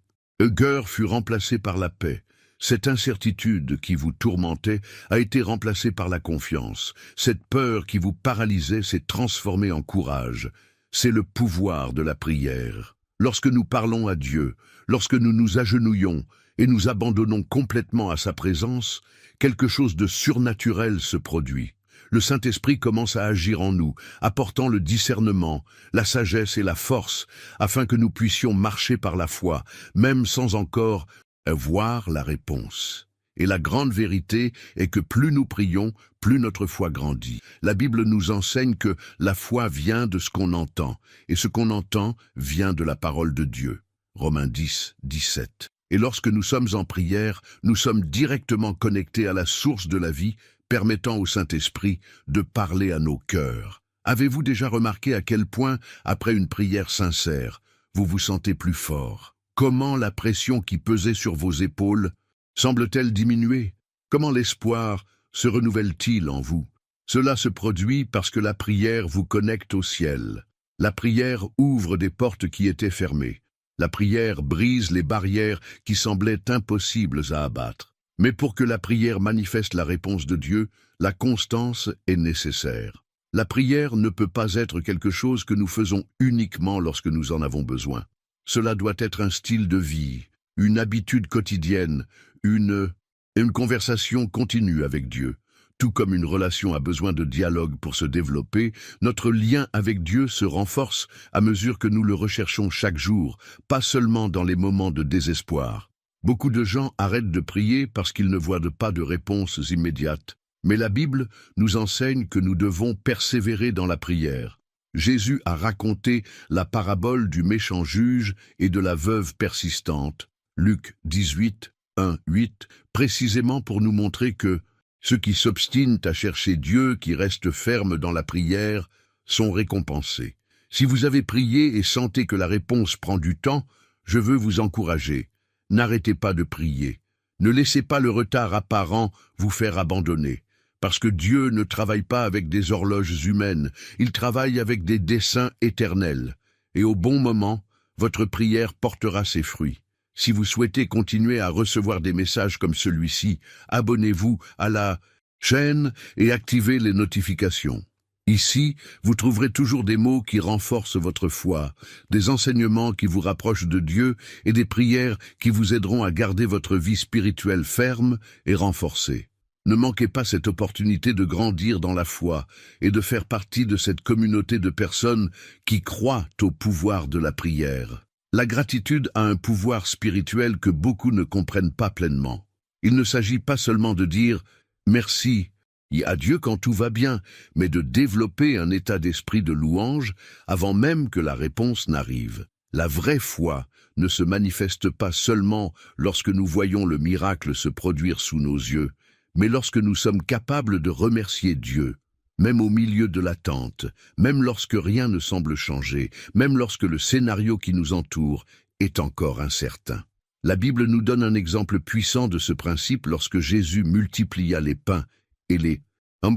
cœur fut remplacée par la paix. Cette incertitude qui vous tourmentait a été remplacée par la confiance. Cette peur qui vous paralysait s'est transformée en courage. C'est le pouvoir de la prière. Lorsque nous parlons à Dieu, lorsque nous nous agenouillons et nous abandonnons complètement à sa présence, quelque chose de surnaturel se produit. Le Saint-Esprit commence à agir en nous, apportant le discernement, la sagesse et la force, afin que nous puissions marcher par la foi, même sans encore voir la réponse. Et la grande vérité est que plus nous prions, plus notre foi grandit. La Bible nous enseigne que la foi vient de ce qu'on entend, et ce qu'on entend vient de la parole de Dieu. Romains 10, 17. Et lorsque nous sommes en prière, nous sommes directement connectés à la source de la vie, permettant au Saint-Esprit de parler à nos cœurs. Avez-vous déjà remarqué à quel point, après une prière sincère, vous vous sentez plus fort? Comment la pression qui pesait sur vos épaules semble-t-elle diminuer? Comment l'espoir se renouvelle-t-il en vous? Cela se produit parce que la prière vous connecte au ciel. La prière ouvre des portes qui étaient fermées. La prière brise les barrières qui semblaient impossibles à abattre. Mais pour que la prière manifeste la réponse de Dieu, la constance est nécessaire. La prière ne peut pas être quelque chose que nous faisons uniquement lorsque nous en avons besoin. Cela doit être un style de vie, une habitude quotidienne, une conversation continue avec Dieu. Tout comme une relation a besoin de dialogue pour se développer, notre lien avec Dieu se renforce à mesure que nous le recherchons chaque jour, pas seulement dans les moments de désespoir. Beaucoup de gens arrêtent de prier parce qu'ils ne voient pas de réponses immédiates. Mais la Bible nous enseigne que nous devons persévérer dans la prière. Jésus a raconté la parabole du méchant juge et de la veuve persistante, Luc 18, 1, 8, précisément pour nous montrer que ceux qui s'obstinent à chercher Dieu, qui restent fermes dans la prière, sont récompensés. Si vous avez prié et sentez que la réponse prend du temps, je veux vous encourager. N'arrêtez pas de prier. Ne laissez pas le retard apparent vous faire abandonner. Parce que Dieu ne travaille pas avec des horloges humaines, il travaille avec des desseins éternels. Et au bon moment, votre prière portera ses fruits. Si vous souhaitez continuer à recevoir des messages comme celui-ci, abonnez-vous à la chaîne et activez les notifications. Ici, vous trouverez toujours des mots qui renforcent votre foi, des enseignements qui vous rapprochent de Dieu et des prières qui vous aideront à garder votre vie spirituelle ferme et renforcée. Ne manquez pas cette opportunité de grandir dans la foi et de faire partie de cette communauté de personnes qui croient au pouvoir de la prière. La gratitude a un pouvoir spirituel que beaucoup ne comprennent pas pleinement. Il ne s'agit pas seulement de dire « merci » à Dieu quand tout va bien, mais de développer un état d'esprit de louange avant même que la réponse n'arrive. La vraie foi ne se manifeste pas seulement lorsque nous voyons le miracle se produire sous nos yeux, mais lorsque nous sommes capables de remercier Dieu, même au milieu de l'attente, même lorsque rien ne semble changer, même lorsque le scénario qui nous entoure est encore incertain. La Bible nous donne un exemple puissant de ce principe lorsque Jésus multiplia les pains et les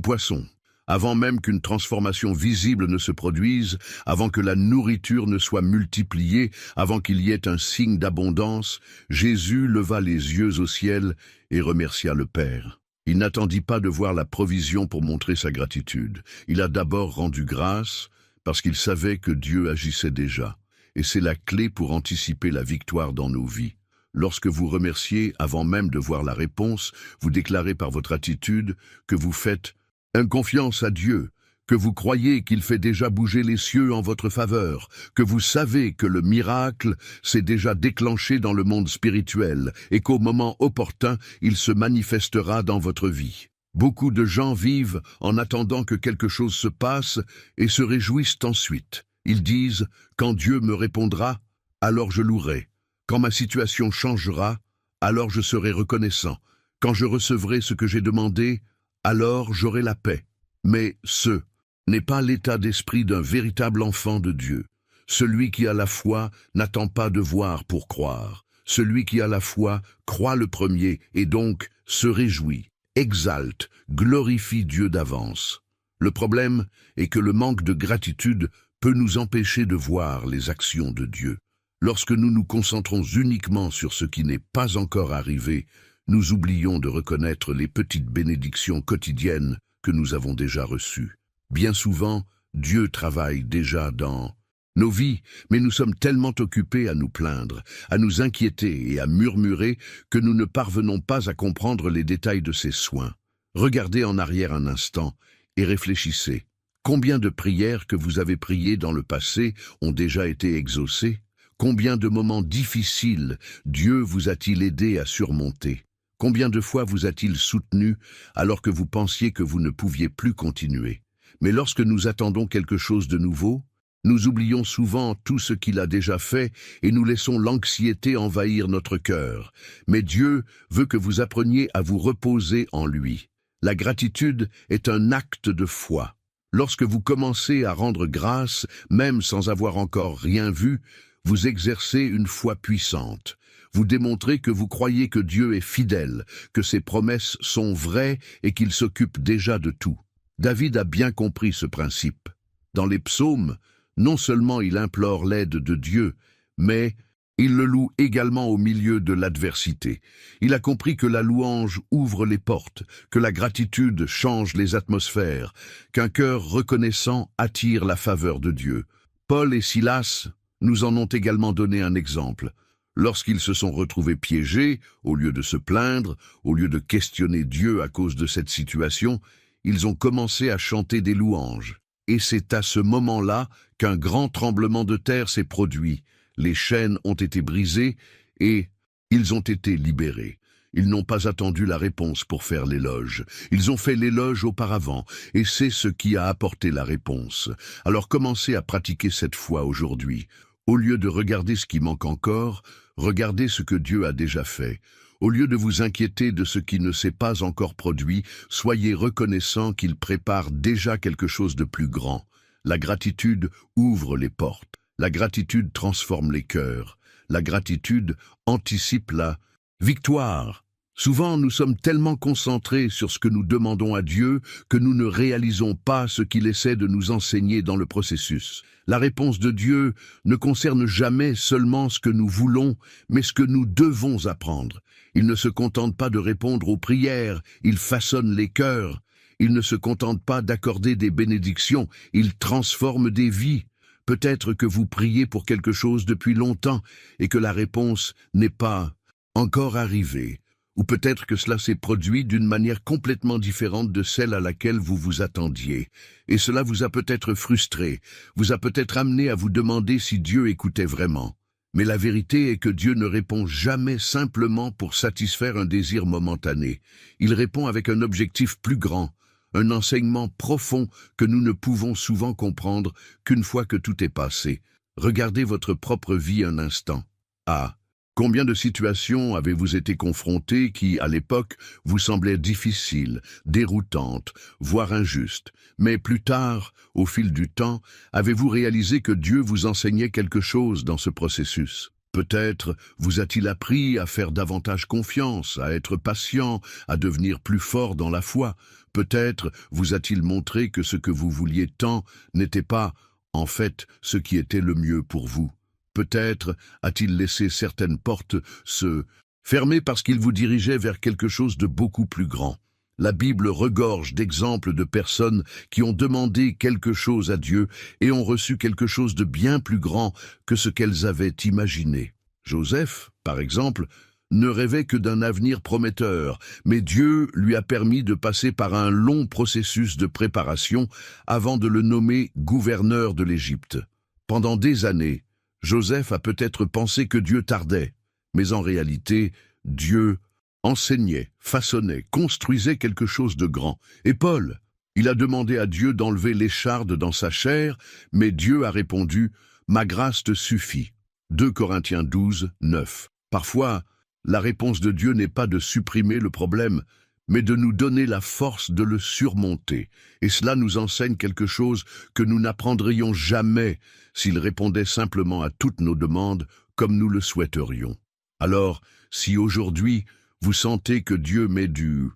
poissons. Avant même qu'une transformation visible ne se produise, avant que la nourriture ne soit multipliée, avant qu'il y ait un signe d'abondance, Jésus leva les yeux au ciel et remercia le Père. Il n'attendit pas de voir la provision pour montrer sa gratitude. Il a d'abord rendu grâce parce qu'il savait que Dieu agissait déjà. Et c'est la clé pour anticiper la victoire dans nos vies. Lorsque vous remerciez avant même de voir la réponse, vous déclarez par votre attitude que vous faites une confiance à Dieu, que vous croyez qu'il fait déjà bouger les cieux en votre faveur, que vous savez que le miracle s'est déjà déclenché dans le monde spirituel et qu'au moment opportun, il se manifestera dans votre vie. Beaucoup de gens vivent en attendant que quelque chose se passe et se réjouissent ensuite. Ils disent « Quand Dieu me répondra, alors je louerai. Quand ma situation changera, alors je serai reconnaissant. Quand je recevrai ce que j'ai demandé, alors j'aurai la paix. » Mais ce n'est pas l'état d'esprit d'un véritable enfant de Dieu. Celui qui a la foi n'attend pas de voir pour croire. Celui qui a la foi croit le premier et donc se réjouit, exalte, glorifie Dieu d'avance. Le problème est que le manque de gratitude peut nous empêcher de voir les actions de Dieu. Lorsque nous nous concentrons uniquement sur ce qui n'est pas encore arrivé, nous oublions de reconnaître les petites bénédictions quotidiennes que nous avons déjà reçues. Bien souvent, Dieu travaille déjà dans nos vies, mais nous sommes tellement occupés à nous plaindre, à nous inquiéter et à murmurer que nous ne parvenons pas à comprendre les détails de ses soins. Regardez en arrière un instant et réfléchissez. Combien de prières que vous avez priées dans le passé ont déjà été exaucées? Combien de moments difficiles Dieu vous a-t-il aidé à surmonter? Combien de fois vous a-t-il soutenu alors que vous pensiez que vous ne pouviez plus continuer? Mais lorsque nous attendons quelque chose de nouveau, nous oublions souvent tout ce qu'il a déjà fait et nous laissons l'anxiété envahir notre cœur. Mais Dieu veut que vous appreniez à vous reposer en lui. La gratitude est un acte de foi. Lorsque vous commencez à rendre grâce, même sans avoir encore rien vu, vous exercez une foi puissante. Vous démontrez que vous croyez que Dieu est fidèle, que ses promesses sont vraies et qu'il s'occupe déjà de tout. David a bien compris ce principe. Dans les psaumes, non seulement il implore l'aide de Dieu, mais il le loue également au milieu de l'adversité. Il a compris que la louange ouvre les portes, que la gratitude change les atmosphères, qu'un cœur reconnaissant attire la faveur de Dieu. Paul et Silas nous en ont également donné un exemple. Lorsqu'ils se sont retrouvés piégés, au lieu de se plaindre, au lieu de questionner Dieu à cause de cette situation, ils ont commencé à chanter des louanges. Et c'est à ce moment-là qu'un grand tremblement de terre s'est produit. Les chaînes ont été brisées et ils ont été libérés. Ils n'ont pas attendu la réponse pour faire l'éloge. Ils ont fait l'éloge auparavant, et c'est ce qui a apporté la réponse. Alors commencez à pratiquer cette foi aujourd'hui. Au lieu de regarder ce qui manque encore, regardez ce que Dieu a déjà fait. Au lieu de vous inquiéter de ce qui ne s'est pas encore produit, soyez reconnaissants qu'il prépare déjà quelque chose de plus grand. La gratitude ouvre les portes. La gratitude transforme les cœurs. La gratitude anticipe la victoire. Souvent, nous sommes tellement concentrés sur ce que nous demandons à Dieu que nous ne réalisons pas ce qu'il essaie de nous enseigner dans le processus. La réponse de Dieu ne concerne jamais seulement ce que nous voulons, mais ce que nous devons apprendre. Il ne se contente pas de répondre aux prières, il façonne les cœurs. Il ne se contente pas d'accorder des bénédictions, il transforme des vies. Peut-être que vous priez pour quelque chose depuis longtemps et que la réponse n'est pas encore arrivée. Ou peut-être que cela s'est produit d'une manière complètement différente de celle à laquelle vous vous attendiez. Et cela vous a peut-être frustré, vous a peut-être amené à vous demander si Dieu écoutait vraiment. Mais la vérité est que Dieu ne répond jamais simplement pour satisfaire un désir momentané. Il répond avec un objectif plus grand, un enseignement profond que nous ne pouvons souvent comprendre qu'une fois que tout est passé. Regardez votre propre vie un instant. Ah, combien de situations avez-vous été confrontés qui, à l'époque, vous semblaient difficiles, déroutantes, voire injustes. Mais plus tard, au fil du temps, avez-vous réalisé que Dieu vous enseignait quelque chose dans ce processus? Peut-être vous a-t-il appris à faire davantage confiance, à être patient, à devenir plus fort dans la foi. Peut-être vous a-t-il montré que ce que vous vouliez tant n'était pas, en fait, ce qui était le mieux pour vous. Peut-être a-t-il laissé certaines portes se fermer parce qu'il vous dirigeait vers quelque chose de beaucoup plus grand. La Bible regorge d'exemples de personnes qui ont demandé quelque chose à Dieu et ont reçu quelque chose de bien plus grand que ce qu'elles avaient imaginé. Joseph, par exemple, ne rêvait que d'un avenir prometteur, mais Dieu lui a permis de passer par un long processus de préparation avant de le nommer gouverneur de l'Égypte. Pendant des années, Joseph a peut-être pensé que Dieu tardait, mais en réalité, Dieu enseignait, façonnait, construisait quelque chose de grand. Et Paul, il a demandé à Dieu d'enlever l'écharde dans sa chair, mais Dieu a répondu « Ma grâce te suffit ». 2 Corinthiens 12, 9. Parfois, la réponse de Dieu n'est pas de supprimer le problème, mais de nous donner la force de le surmonter. Et cela nous enseigne quelque chose que nous n'apprendrions jamais s'il répondait simplement à toutes nos demandes comme nous le souhaiterions. Alors, si aujourd'hui vous sentez que Dieu met du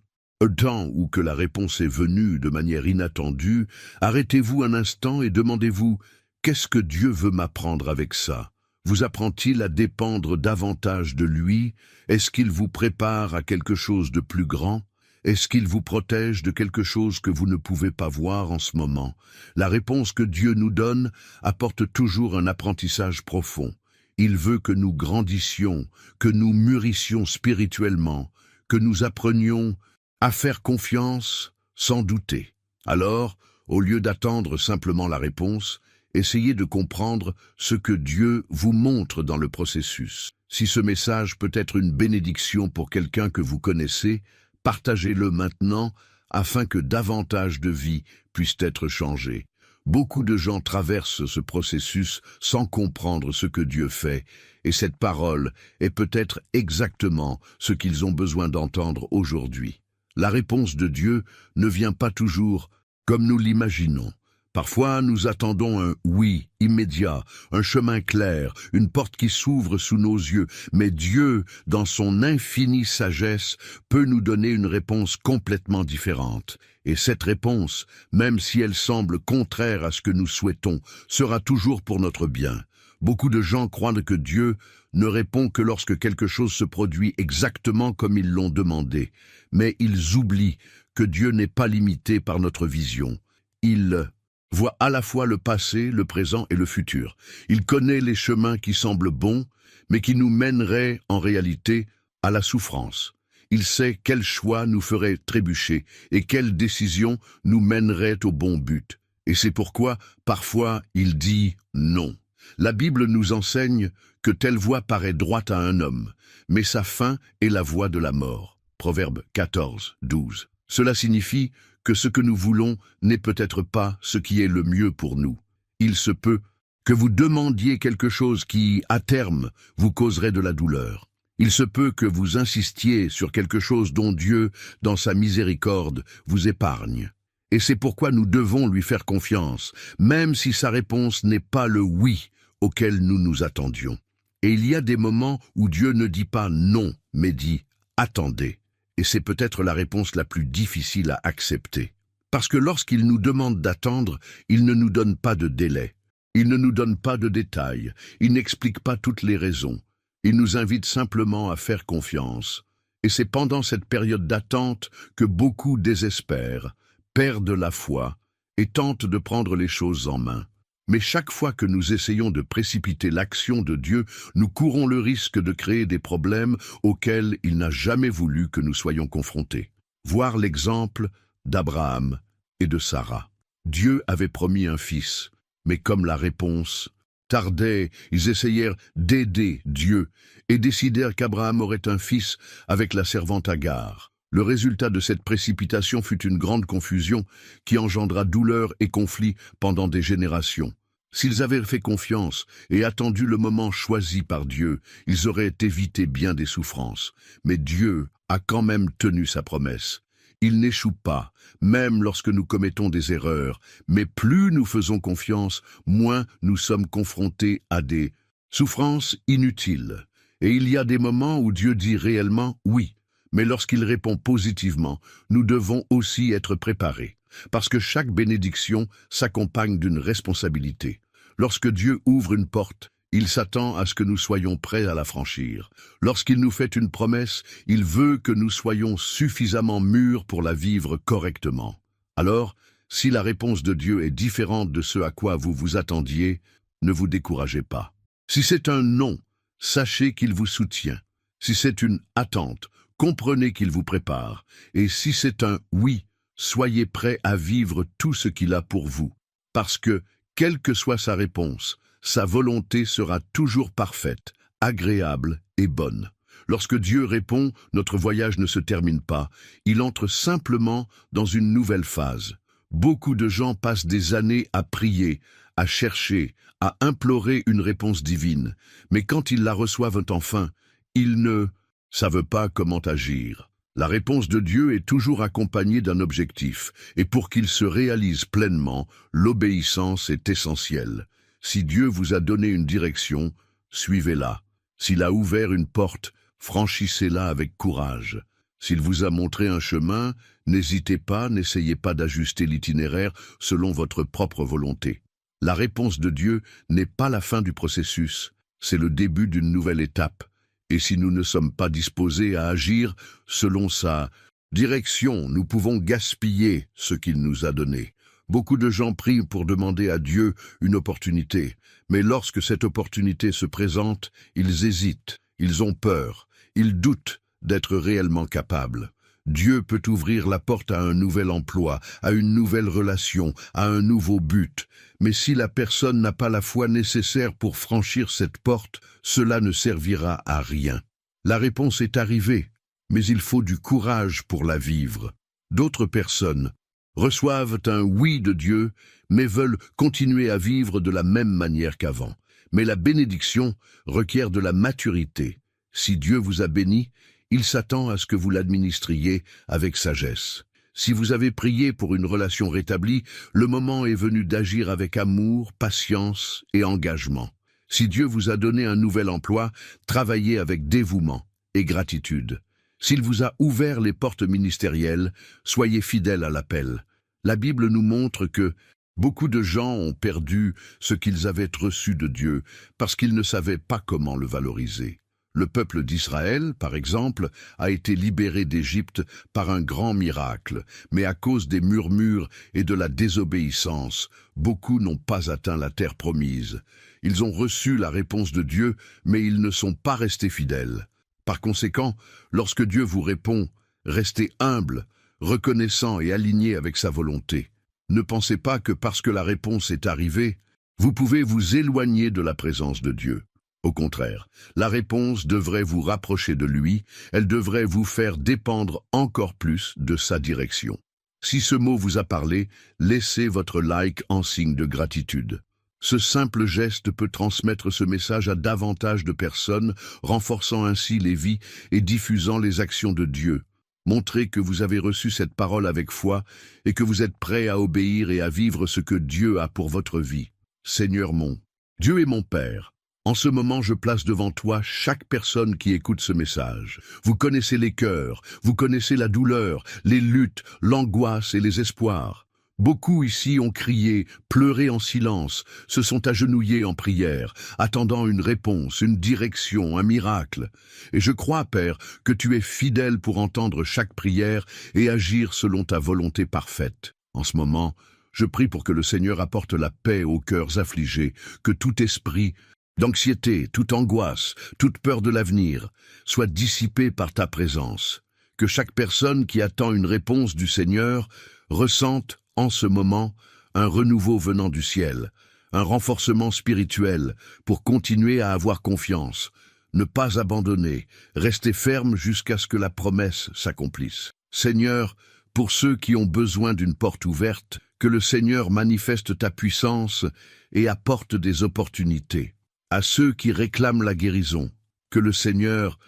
temps ou que la réponse est venue de manière inattendue, arrêtez-vous un instant et demandez-vous « Qu'est-ce que Dieu veut m'apprendre avec ça ?» Vous apprend-il à dépendre davantage de lui? Est-ce qu'il vous prépare à quelque chose de plus grand? Est-ce qu'il vous protège de quelque chose que vous ne pouvez pas voir en ce moment? La réponse que Dieu nous donne apporte toujours un apprentissage profond. Il veut que nous grandissions, que nous mûrissions spirituellement, que nous apprenions à faire confiance sans douter. Alors, au lieu d'attendre simplement la réponse, essayez de comprendre ce que Dieu vous montre dans le processus. Si ce message peut être une bénédiction pour quelqu'un que vous connaissez, partagez-le maintenant afin que davantage de vies puissent être changées. Beaucoup de gens traversent ce processus sans comprendre ce que Dieu fait, et cette parole est peut-être exactement ce qu'ils ont besoin d'entendre aujourd'hui. La réponse de Dieu ne vient pas toujours comme nous l'imaginons. Parfois, nous attendons un oui immédiat, un chemin clair, une porte qui s'ouvre sous nos yeux. Mais Dieu, dans son infinie sagesse, peut nous donner une réponse complètement différente. Et cette réponse, même si elle semble contraire à ce que nous souhaitons, sera toujours pour notre bien. Beaucoup de gens croient que Dieu ne répond que lorsque quelque chose se produit exactement comme ils l'ont demandé. Mais ils oublient que Dieu n'est pas limité par notre vision. Il voit à la fois le passé, le présent et le futur. Il connaît les chemins qui semblent bons, mais qui nous mèneraient, en réalité, à la souffrance. Il sait quel choix nous ferait trébucher et quelle décision nous mènerait au bon but. Et c'est pourquoi, parfois, il dit non. La Bible nous enseigne que telle voie paraît droite à un homme, mais sa fin est la voie de la mort. Proverbe 14, 12. Cela signifie que ce que nous voulons n'est peut-être pas ce qui est le mieux pour nous. Il se peut que vous demandiez quelque chose qui, à terme, vous causerait de la douleur. Il se peut que vous insistiez sur quelque chose dont Dieu, dans sa miséricorde, vous épargne. Et c'est pourquoi nous devons lui faire confiance, même si sa réponse n'est pas le oui auquel nous nous attendions. Et il y a des moments où Dieu ne dit pas non, mais dit « attendez ». Et c'est peut-être la réponse la plus difficile à accepter. Parce que lorsqu'il nous demande d'attendre, il ne nous donne pas de délai. Il ne nous donne pas de détails. Il n'explique pas toutes les raisons. Il nous invite simplement à faire confiance. Et c'est pendant cette période d'attente que beaucoup désespèrent, perdent la foi et tentent de prendre les choses en main. Mais chaque fois que nous essayons de précipiter l'action de Dieu, nous courons le risque de créer des problèmes auxquels il n'a jamais voulu que nous soyons confrontés. Voir l'exemple d'Abraham et de Sarah. Dieu avait promis un fils, mais comme la réponse tardaient, ils essayèrent d'aider Dieu et décidèrent qu'Abraham aurait un fils avec la servante Agar. Le résultat de cette précipitation fut une grande confusion qui engendra douleur et conflit pendant des générations. S'ils avaient fait confiance et attendu le moment choisi par Dieu, ils auraient évité bien des souffrances. Mais Dieu a quand même tenu sa promesse. Il n'échoue pas, même lorsque nous commettons des erreurs, mais plus nous faisons confiance, moins nous sommes confrontés à des souffrances inutiles. Et il y a des moments où Dieu dit réellement oui, mais lorsqu'il répond positivement, nous devons aussi être préparés, parce que chaque bénédiction s'accompagne d'une responsabilité. Lorsque Dieu ouvre une porte, il s'attend à ce que nous soyons prêts à la franchir. Lorsqu'il nous fait une promesse, il veut que nous soyons suffisamment mûrs pour la vivre correctement. Alors, si la réponse de Dieu est différente de ce à quoi vous vous attendiez, ne vous découragez pas. Si c'est un non, sachez qu'il vous soutient. Si c'est une attente, comprenez qu'il vous prépare. Et si c'est un oui, soyez prêts à vivre tout ce qu'il a pour vous. Parce que, quelle que soit sa réponse, sa volonté sera toujours parfaite, agréable et bonne. Lorsque Dieu répond, notre voyage ne se termine pas, il entre simplement dans une nouvelle phase. Beaucoup de gens passent des années à prier, à chercher, à implorer une réponse divine, mais quand ils la reçoivent enfin, ils ne savent pas comment agir. La réponse de Dieu est toujours accompagnée d'un objectif, et pour qu'il se réalise pleinement, l'obéissance est essentielle. Si Dieu vous a donné une direction, suivez-la. S'il a ouvert une porte, franchissez-la avec courage. S'il vous a montré un chemin, n'hésitez pas, n'essayez pas d'ajuster l'itinéraire selon votre propre volonté. La réponse de Dieu n'est pas la fin du processus, c'est le début d'une nouvelle étape. Et si nous ne sommes pas disposés à agir selon sa direction, nous pouvons gaspiller ce qu'il nous a donné. Beaucoup de gens prient pour demander à Dieu une opportunité, mais lorsque cette opportunité se présente, ils hésitent, ils ont peur, ils doutent d'être réellement capables. Dieu peut ouvrir la porte à un nouvel emploi, à une nouvelle relation, à un nouveau but. Mais si la personne n'a pas la foi nécessaire pour franchir cette porte, cela ne servira à rien. La réponse est arrivée, mais il faut du courage pour la vivre. D'autres personnes reçoivent un oui de Dieu, mais veulent continuer à vivre de la même manière qu'avant. Mais la bénédiction requiert de la maturité. Si Dieu vous a béni, il s'attend à ce que vous l'administriez avec sagesse. Si vous avez prié pour une relation rétablie, le moment est venu d'agir avec amour, patience et engagement. Si Dieu vous a donné un nouvel emploi, travaillez avec dévouement et gratitude. S'il vous a ouvert les portes ministérielles, soyez fidèles à l'appel. La Bible nous montre que beaucoup de gens ont perdu ce qu'ils avaient reçu de Dieu parce qu'ils ne savaient pas comment le valoriser. Le peuple d'Israël, par exemple, a été libéré d'Égypte par un grand miracle, mais à cause des murmures et de la désobéissance, beaucoup n'ont pas atteint la terre promise. Ils ont reçu la réponse de Dieu, mais ils ne sont pas restés fidèles. Par conséquent, lorsque Dieu vous répond, restez humble, reconnaissant et aligné avec sa volonté. Ne pensez pas que parce que la réponse est arrivée, vous pouvez vous éloigner de la présence de Dieu. Au contraire, la réponse devrait vous rapprocher de lui, elle devrait vous faire dépendre encore plus de sa direction. Si ce mot vous a parlé, laissez votre like en signe de gratitude. Ce simple geste peut transmettre ce message à davantage de personnes, renforçant ainsi les vies et diffusant les actions de Dieu. Montrez que vous avez reçu cette parole avec foi et que vous êtes prêt à obéir et à vivre ce que Dieu a pour votre vie. Seigneur mon Dieu et mon Père, en ce moment, je place devant toi chaque personne qui écoute ce message. Vous connaissez les cœurs, vous connaissez la douleur, les luttes, l'angoisse et les espoirs. Beaucoup ici ont crié, pleuré en silence, se sont agenouillés en prière, attendant une réponse, une direction, un miracle. Et je crois, Père, que tu es fidèle pour entendre chaque prière et agir selon ta volonté parfaite. En ce moment, je prie pour que le Seigneur apporte la paix aux cœurs affligés, que tout esprit d'anxiété, toute angoisse, toute peur de l'avenir soit dissipée par ta présence. Que chaque personne qui attend une réponse du Seigneur ressente en ce moment un renouveau venant du ciel, un renforcement spirituel pour continuer à avoir confiance, ne pas abandonner, rester ferme jusqu'à ce que la promesse s'accomplisse. Seigneur, pour ceux qui ont besoin d'une porte ouverte, que le Seigneur manifeste ta puissance et apporte des opportunités. À ceux qui réclament la guérison, que le Seigneur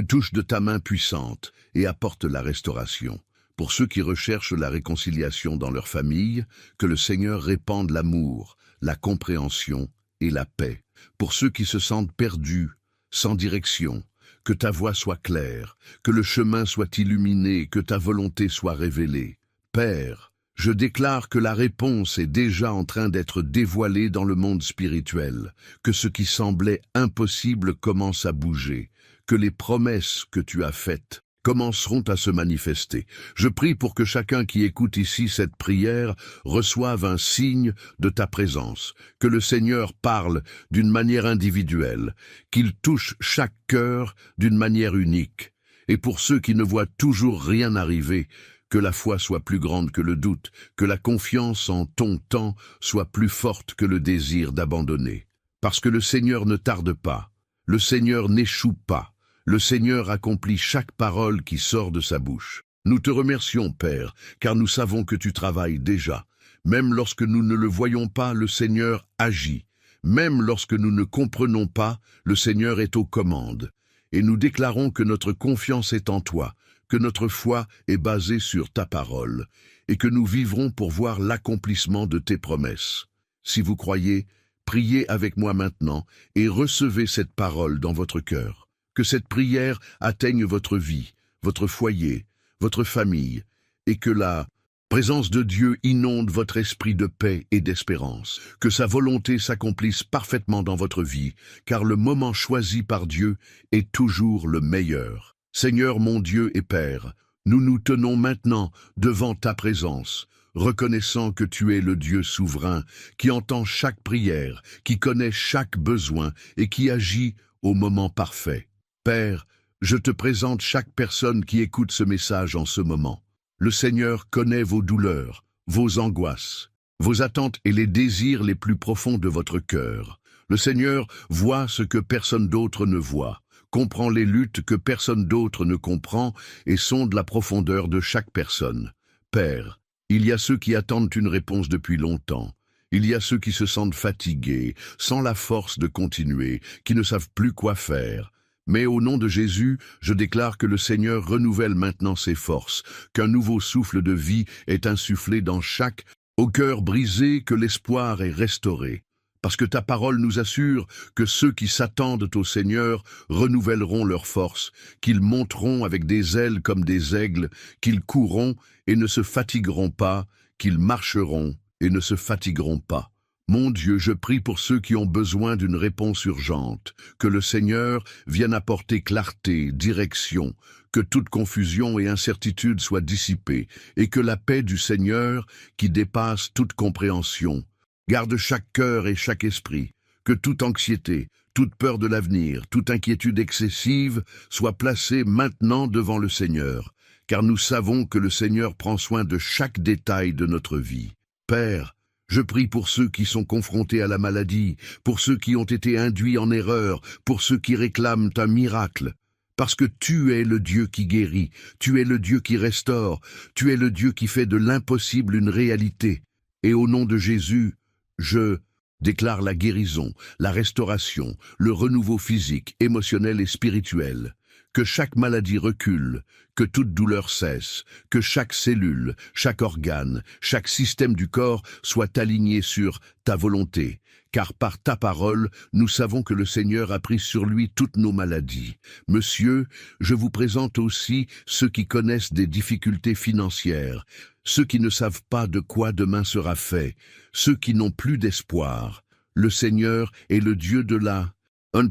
touche de ta main puissante et apporte la restauration. Pour ceux qui recherchent la réconciliation dans leur famille, que le Seigneur répande l'amour, la compréhension et la paix. Pour ceux qui se sentent perdus, sans direction, que ta voix soit claire, que le chemin soit illuminé, que ta volonté soit révélée. Père, je déclare que la réponse est déjà en train d'être dévoilée dans le monde spirituel, que ce qui semblait impossible commence à bouger, que les promesses que tu as faites commenceront à se manifester. Je prie pour que chacun qui écoute ici cette prière reçoive un signe de ta présence, que le Seigneur parle d'une manière individuelle, qu'il touche chaque cœur d'une manière unique. Et pour ceux qui ne voient toujours rien arriver, que la foi soit plus grande que le doute, que la confiance en ton temps soit plus forte que le désir d'abandonner. Parce que le Seigneur ne tarde pas, le Seigneur n'échoue pas. Le Seigneur accomplit chaque parole qui sort de sa bouche. Nous te remercions, Père, car nous savons que tu travailles déjà. Même lorsque nous ne le voyons pas, le Seigneur agit. Même lorsque nous ne comprenons pas, le Seigneur est aux commandes. Et nous déclarons que notre confiance est en toi, que notre foi est basée sur ta parole, et que nous vivrons pour voir l'accomplissement de tes promesses. Si vous croyez, priez avec moi maintenant et recevez cette parole dans votre cœur. Que cette prière atteigne votre vie, votre foyer, votre famille, et que la présence de Dieu inonde votre esprit de paix et d'espérance. Que sa volonté s'accomplisse parfaitement dans votre vie, car le moment choisi par Dieu est toujours le meilleur. Seigneur mon Dieu et Père, nous nous tenons maintenant devant ta présence, reconnaissant que tu es le Dieu souverain, qui entend chaque prière, qui connaît chaque besoin et qui agit au moment parfait. Père, je te présente chaque personne qui écoute ce message en ce moment. Le Seigneur connaît vos douleurs, vos angoisses, vos attentes et les désirs les plus profonds de votre cœur. Le Seigneur voit ce que personne d'autre ne voit, comprend les luttes que personne d'autre ne comprend et sonde la profondeur de chaque personne. Père, il y a ceux qui attendent une réponse depuis longtemps. Il y a ceux qui se sentent fatigués, sans la force de continuer, qui ne savent plus quoi faire. Mais au nom de Jésus, je déclare que le Seigneur renouvelle maintenant ses forces, qu'un nouveau souffle de vie est insufflé dans chaque au cœur brisé, que l'espoir est restauré. Parce que ta parole nous assure que ceux qui s'attendent au Seigneur renouvelleront leurs forces, qu'ils monteront avec des ailes comme des aigles, qu'ils courront et ne se fatigueront pas, qu'ils marcheront et ne se fatigueront pas. Mon Dieu, je prie pour ceux qui ont besoin d'une réponse urgente, que le Seigneur vienne apporter clarté, direction, que toute confusion et incertitude soient dissipées, et que la paix du Seigneur, qui dépasse toute compréhension, garde chaque cœur et chaque esprit, que toute anxiété, toute peur de l'avenir, toute inquiétude excessive soit placée maintenant devant le Seigneur, car nous savons que le Seigneur prend soin de chaque détail de notre vie. Père, je prie pour ceux qui sont confrontés à la maladie, pour ceux qui ont été induits en erreur, pour ceux qui réclament un miracle. Parce que tu es le Dieu qui guérit, tu es le Dieu qui restaure, tu es le Dieu qui fait de l'impossible une réalité. Et au nom de Jésus, je déclare la guérison, la restauration, le renouveau physique, émotionnel et spirituel. Que chaque maladie recule, que toute douleur cesse, que chaque cellule, chaque organe, chaque système du corps soit aligné sur ta volonté, car par ta parole, nous savons que le Seigneur a pris sur lui toutes nos maladies. Monsieur, je vous présente aussi ceux qui connaissent des difficultés financières, ceux qui ne savent pas de quoi demain sera fait, ceux qui n'ont plus d'espoir. Le Seigneur est le Dieu de la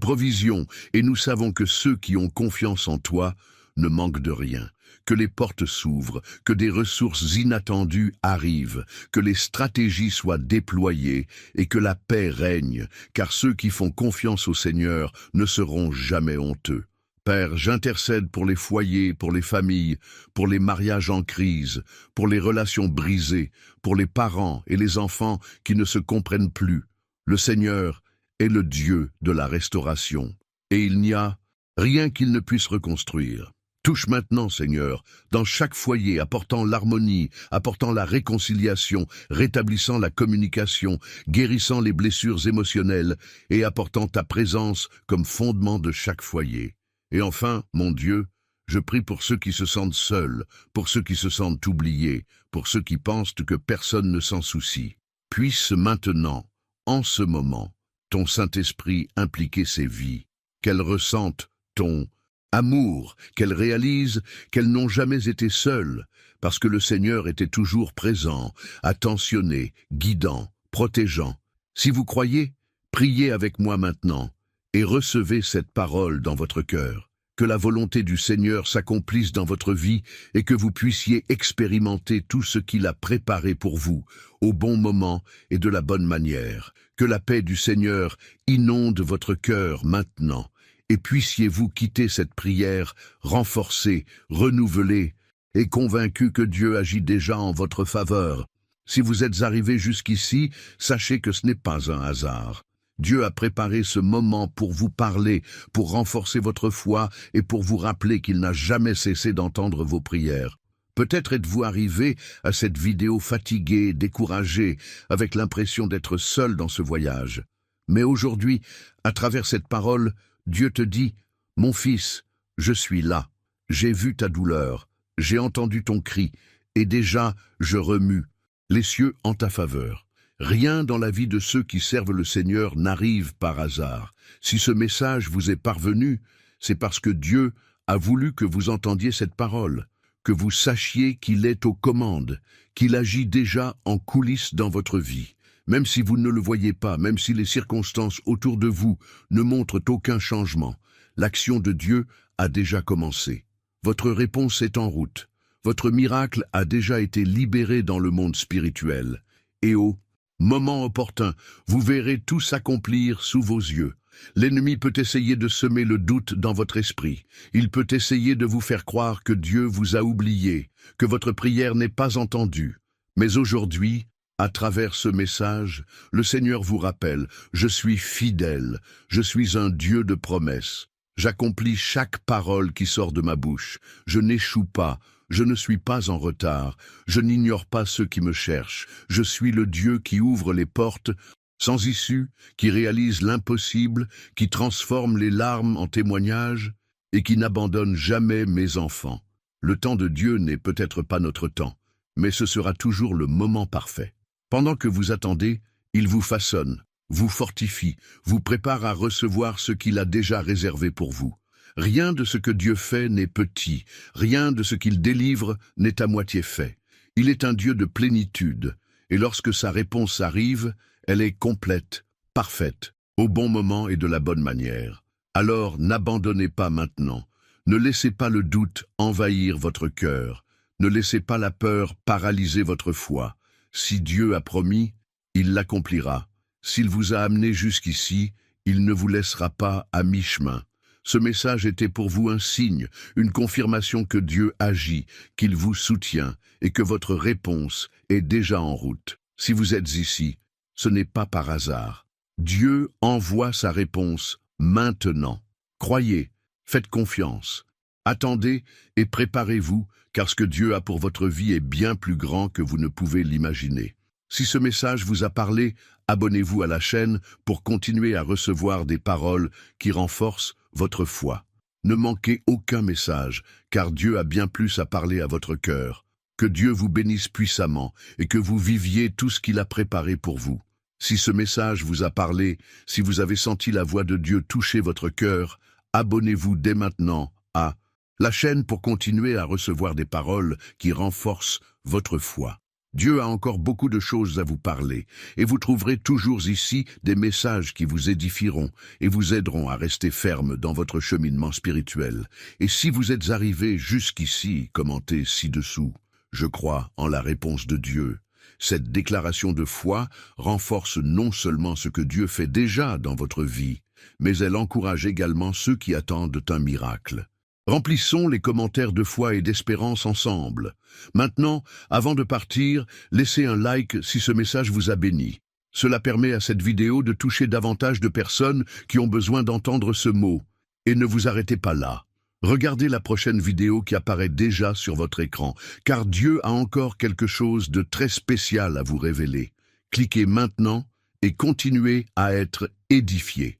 provision, et nous savons que ceux qui ont confiance en toi ne manquent de rien, que les portes s'ouvrent, que des ressources inattendues arrivent, que les stratégies soient déployées et que la paix règne, car ceux qui font confiance au Seigneur ne seront jamais honteux. Père, j'intercède pour les foyers, pour les familles, pour les mariages en crise, pour les relations brisées, pour les parents et les enfants qui ne se comprennent plus. Le Seigneur est le Dieu de la restauration, et il n'y a rien qu'il ne puisse reconstruire. Touche maintenant, Seigneur, dans chaque foyer, apportant l'harmonie, apportant la réconciliation, rétablissant la communication, guérissant les blessures émotionnelles et apportant ta présence comme fondement de chaque foyer. Et enfin, mon Dieu, je prie pour ceux qui se sentent seuls, pour ceux qui se sentent oubliés, pour ceux qui pensent que personne ne s'en soucie. Puisse maintenant, en ce moment, ton Saint-Esprit impliquer ces vies, qu'elles ressentent ton amour, qu'elles réalisent qu'elles n'ont jamais été seules, parce que le Seigneur était toujours présent, attentionné, guidant, protégeant. Si vous croyez, priez avec moi maintenant et recevez cette parole dans votre cœur. Que la volonté du Seigneur s'accomplisse dans votre vie et que vous puissiez expérimenter tout ce qu'il a préparé pour vous, au bon moment et de la bonne manière. Que la paix du Seigneur inonde votre cœur maintenant. Et puissiez-vous quitter cette prière renforcée, renouvelée et convaincu que Dieu agit déjà en votre faveur. Si vous êtes arrivé jusqu'ici, sachez que ce n'est pas un hasard. Dieu a préparé ce moment pour vous parler, pour renforcer votre foi et pour vous rappeler qu'il n'a jamais cessé d'entendre vos prières. Peut-être êtes-vous arrivé à cette vidéo fatigué, découragé, avec l'impression d'être seul dans ce voyage. Mais aujourd'hui, à travers cette parole, Dieu te dit, « Mon fils, je suis là, j'ai vu ta douleur, j'ai entendu ton cri, et déjà je remue les cieux en ta faveur. » Rien dans la vie de ceux qui servent le Seigneur n'arrive par hasard. Si ce message vous est parvenu, c'est parce que Dieu a voulu que vous entendiez cette parole, que vous sachiez qu'il est aux commandes, qu'il agit déjà en coulisses dans votre vie. Même si vous ne le voyez pas, même si les circonstances autour de vous ne montrent aucun changement, l'action de Dieu a déjà commencé. Votre réponse est en route. Votre miracle a déjà été libéré dans le monde spirituel. Et au moment opportun, vous verrez tout s'accomplir sous vos yeux. L'ennemi peut essayer de semer le doute dans votre esprit. Il peut essayer de vous faire croire que Dieu vous a oublié, que votre prière n'est pas entendue. Mais aujourd'hui, à travers ce message, le Seigneur vous rappelle, « Je suis fidèle, je suis un Dieu de promesses. J'accomplis chaque parole qui sort de ma bouche. Je n'échoue pas, je ne suis pas en retard, je n'ignore pas ceux qui me cherchent. Je suis le Dieu qui ouvre les portes sans issue, qui réalise l'impossible, qui transforme les larmes en témoignages et qui n'abandonne jamais mes enfants. Le temps de Dieu n'est peut-être pas notre temps, mais ce sera toujours le moment parfait. Pendant que vous attendez, il vous façonne, vous fortifie, vous prépare à recevoir ce qu'il a déjà réservé pour vous. Rien de ce que Dieu fait n'est petit, rien de ce qu'il délivre n'est à moitié fait. Il est un Dieu de plénitude, et lorsque sa réponse arrive, elle est complète, parfaite, au bon moment et de la bonne manière. Alors n'abandonnez pas maintenant, ne laissez pas le doute envahir votre cœur, ne laissez pas la peur paralyser votre foi. Si Dieu a promis, il l'accomplira. S'il vous a amené jusqu'ici, il ne vous laissera pas à mi-chemin. Ce message était pour vous un signe, une confirmation que Dieu agit, qu'il vous soutient et que votre réponse est déjà en route. Si vous êtes ici, ce n'est pas par hasard. Dieu envoie sa réponse maintenant. Croyez, faites confiance. Attendez et préparez-vous, car ce que Dieu a pour votre vie est bien plus grand que vous ne pouvez l'imaginer. Si ce message vous a parlé, abonnez-vous à la chaîne pour continuer à recevoir des paroles qui renforcent votre foi. Ne manquez aucun message, car Dieu a bien plus à parler à votre cœur. Que Dieu vous bénisse puissamment et que vous viviez tout ce qu'il a préparé pour vous. Si ce message vous a parlé, si vous avez senti la voix de Dieu toucher votre cœur, abonnez-vous dès maintenant à la chaîne pour continuer à recevoir des paroles qui renforcent votre foi. Dieu a encore beaucoup de choses à vous parler, et vous trouverez toujours ici des messages qui vous édifieront et vous aideront à rester ferme dans votre cheminement spirituel. Et si vous êtes arrivé jusqu'ici, commentez ci-dessous. Je crois en la réponse de Dieu. Cette déclaration de foi renforce non seulement ce que Dieu fait déjà dans votre vie, mais elle encourage également ceux qui attendent un miracle. Remplissons les commentaires de foi et d'espérance ensemble. Maintenant, avant de partir, laissez un like si ce message vous a béni. Cela permet à cette vidéo de toucher davantage de personnes qui ont besoin d'entendre ce mot. Et ne vous arrêtez pas là. Regardez la prochaine vidéo qui apparaît déjà sur votre écran, car Dieu a encore quelque chose de très spécial à vous révéler. Cliquez maintenant et continuez à être édifiés.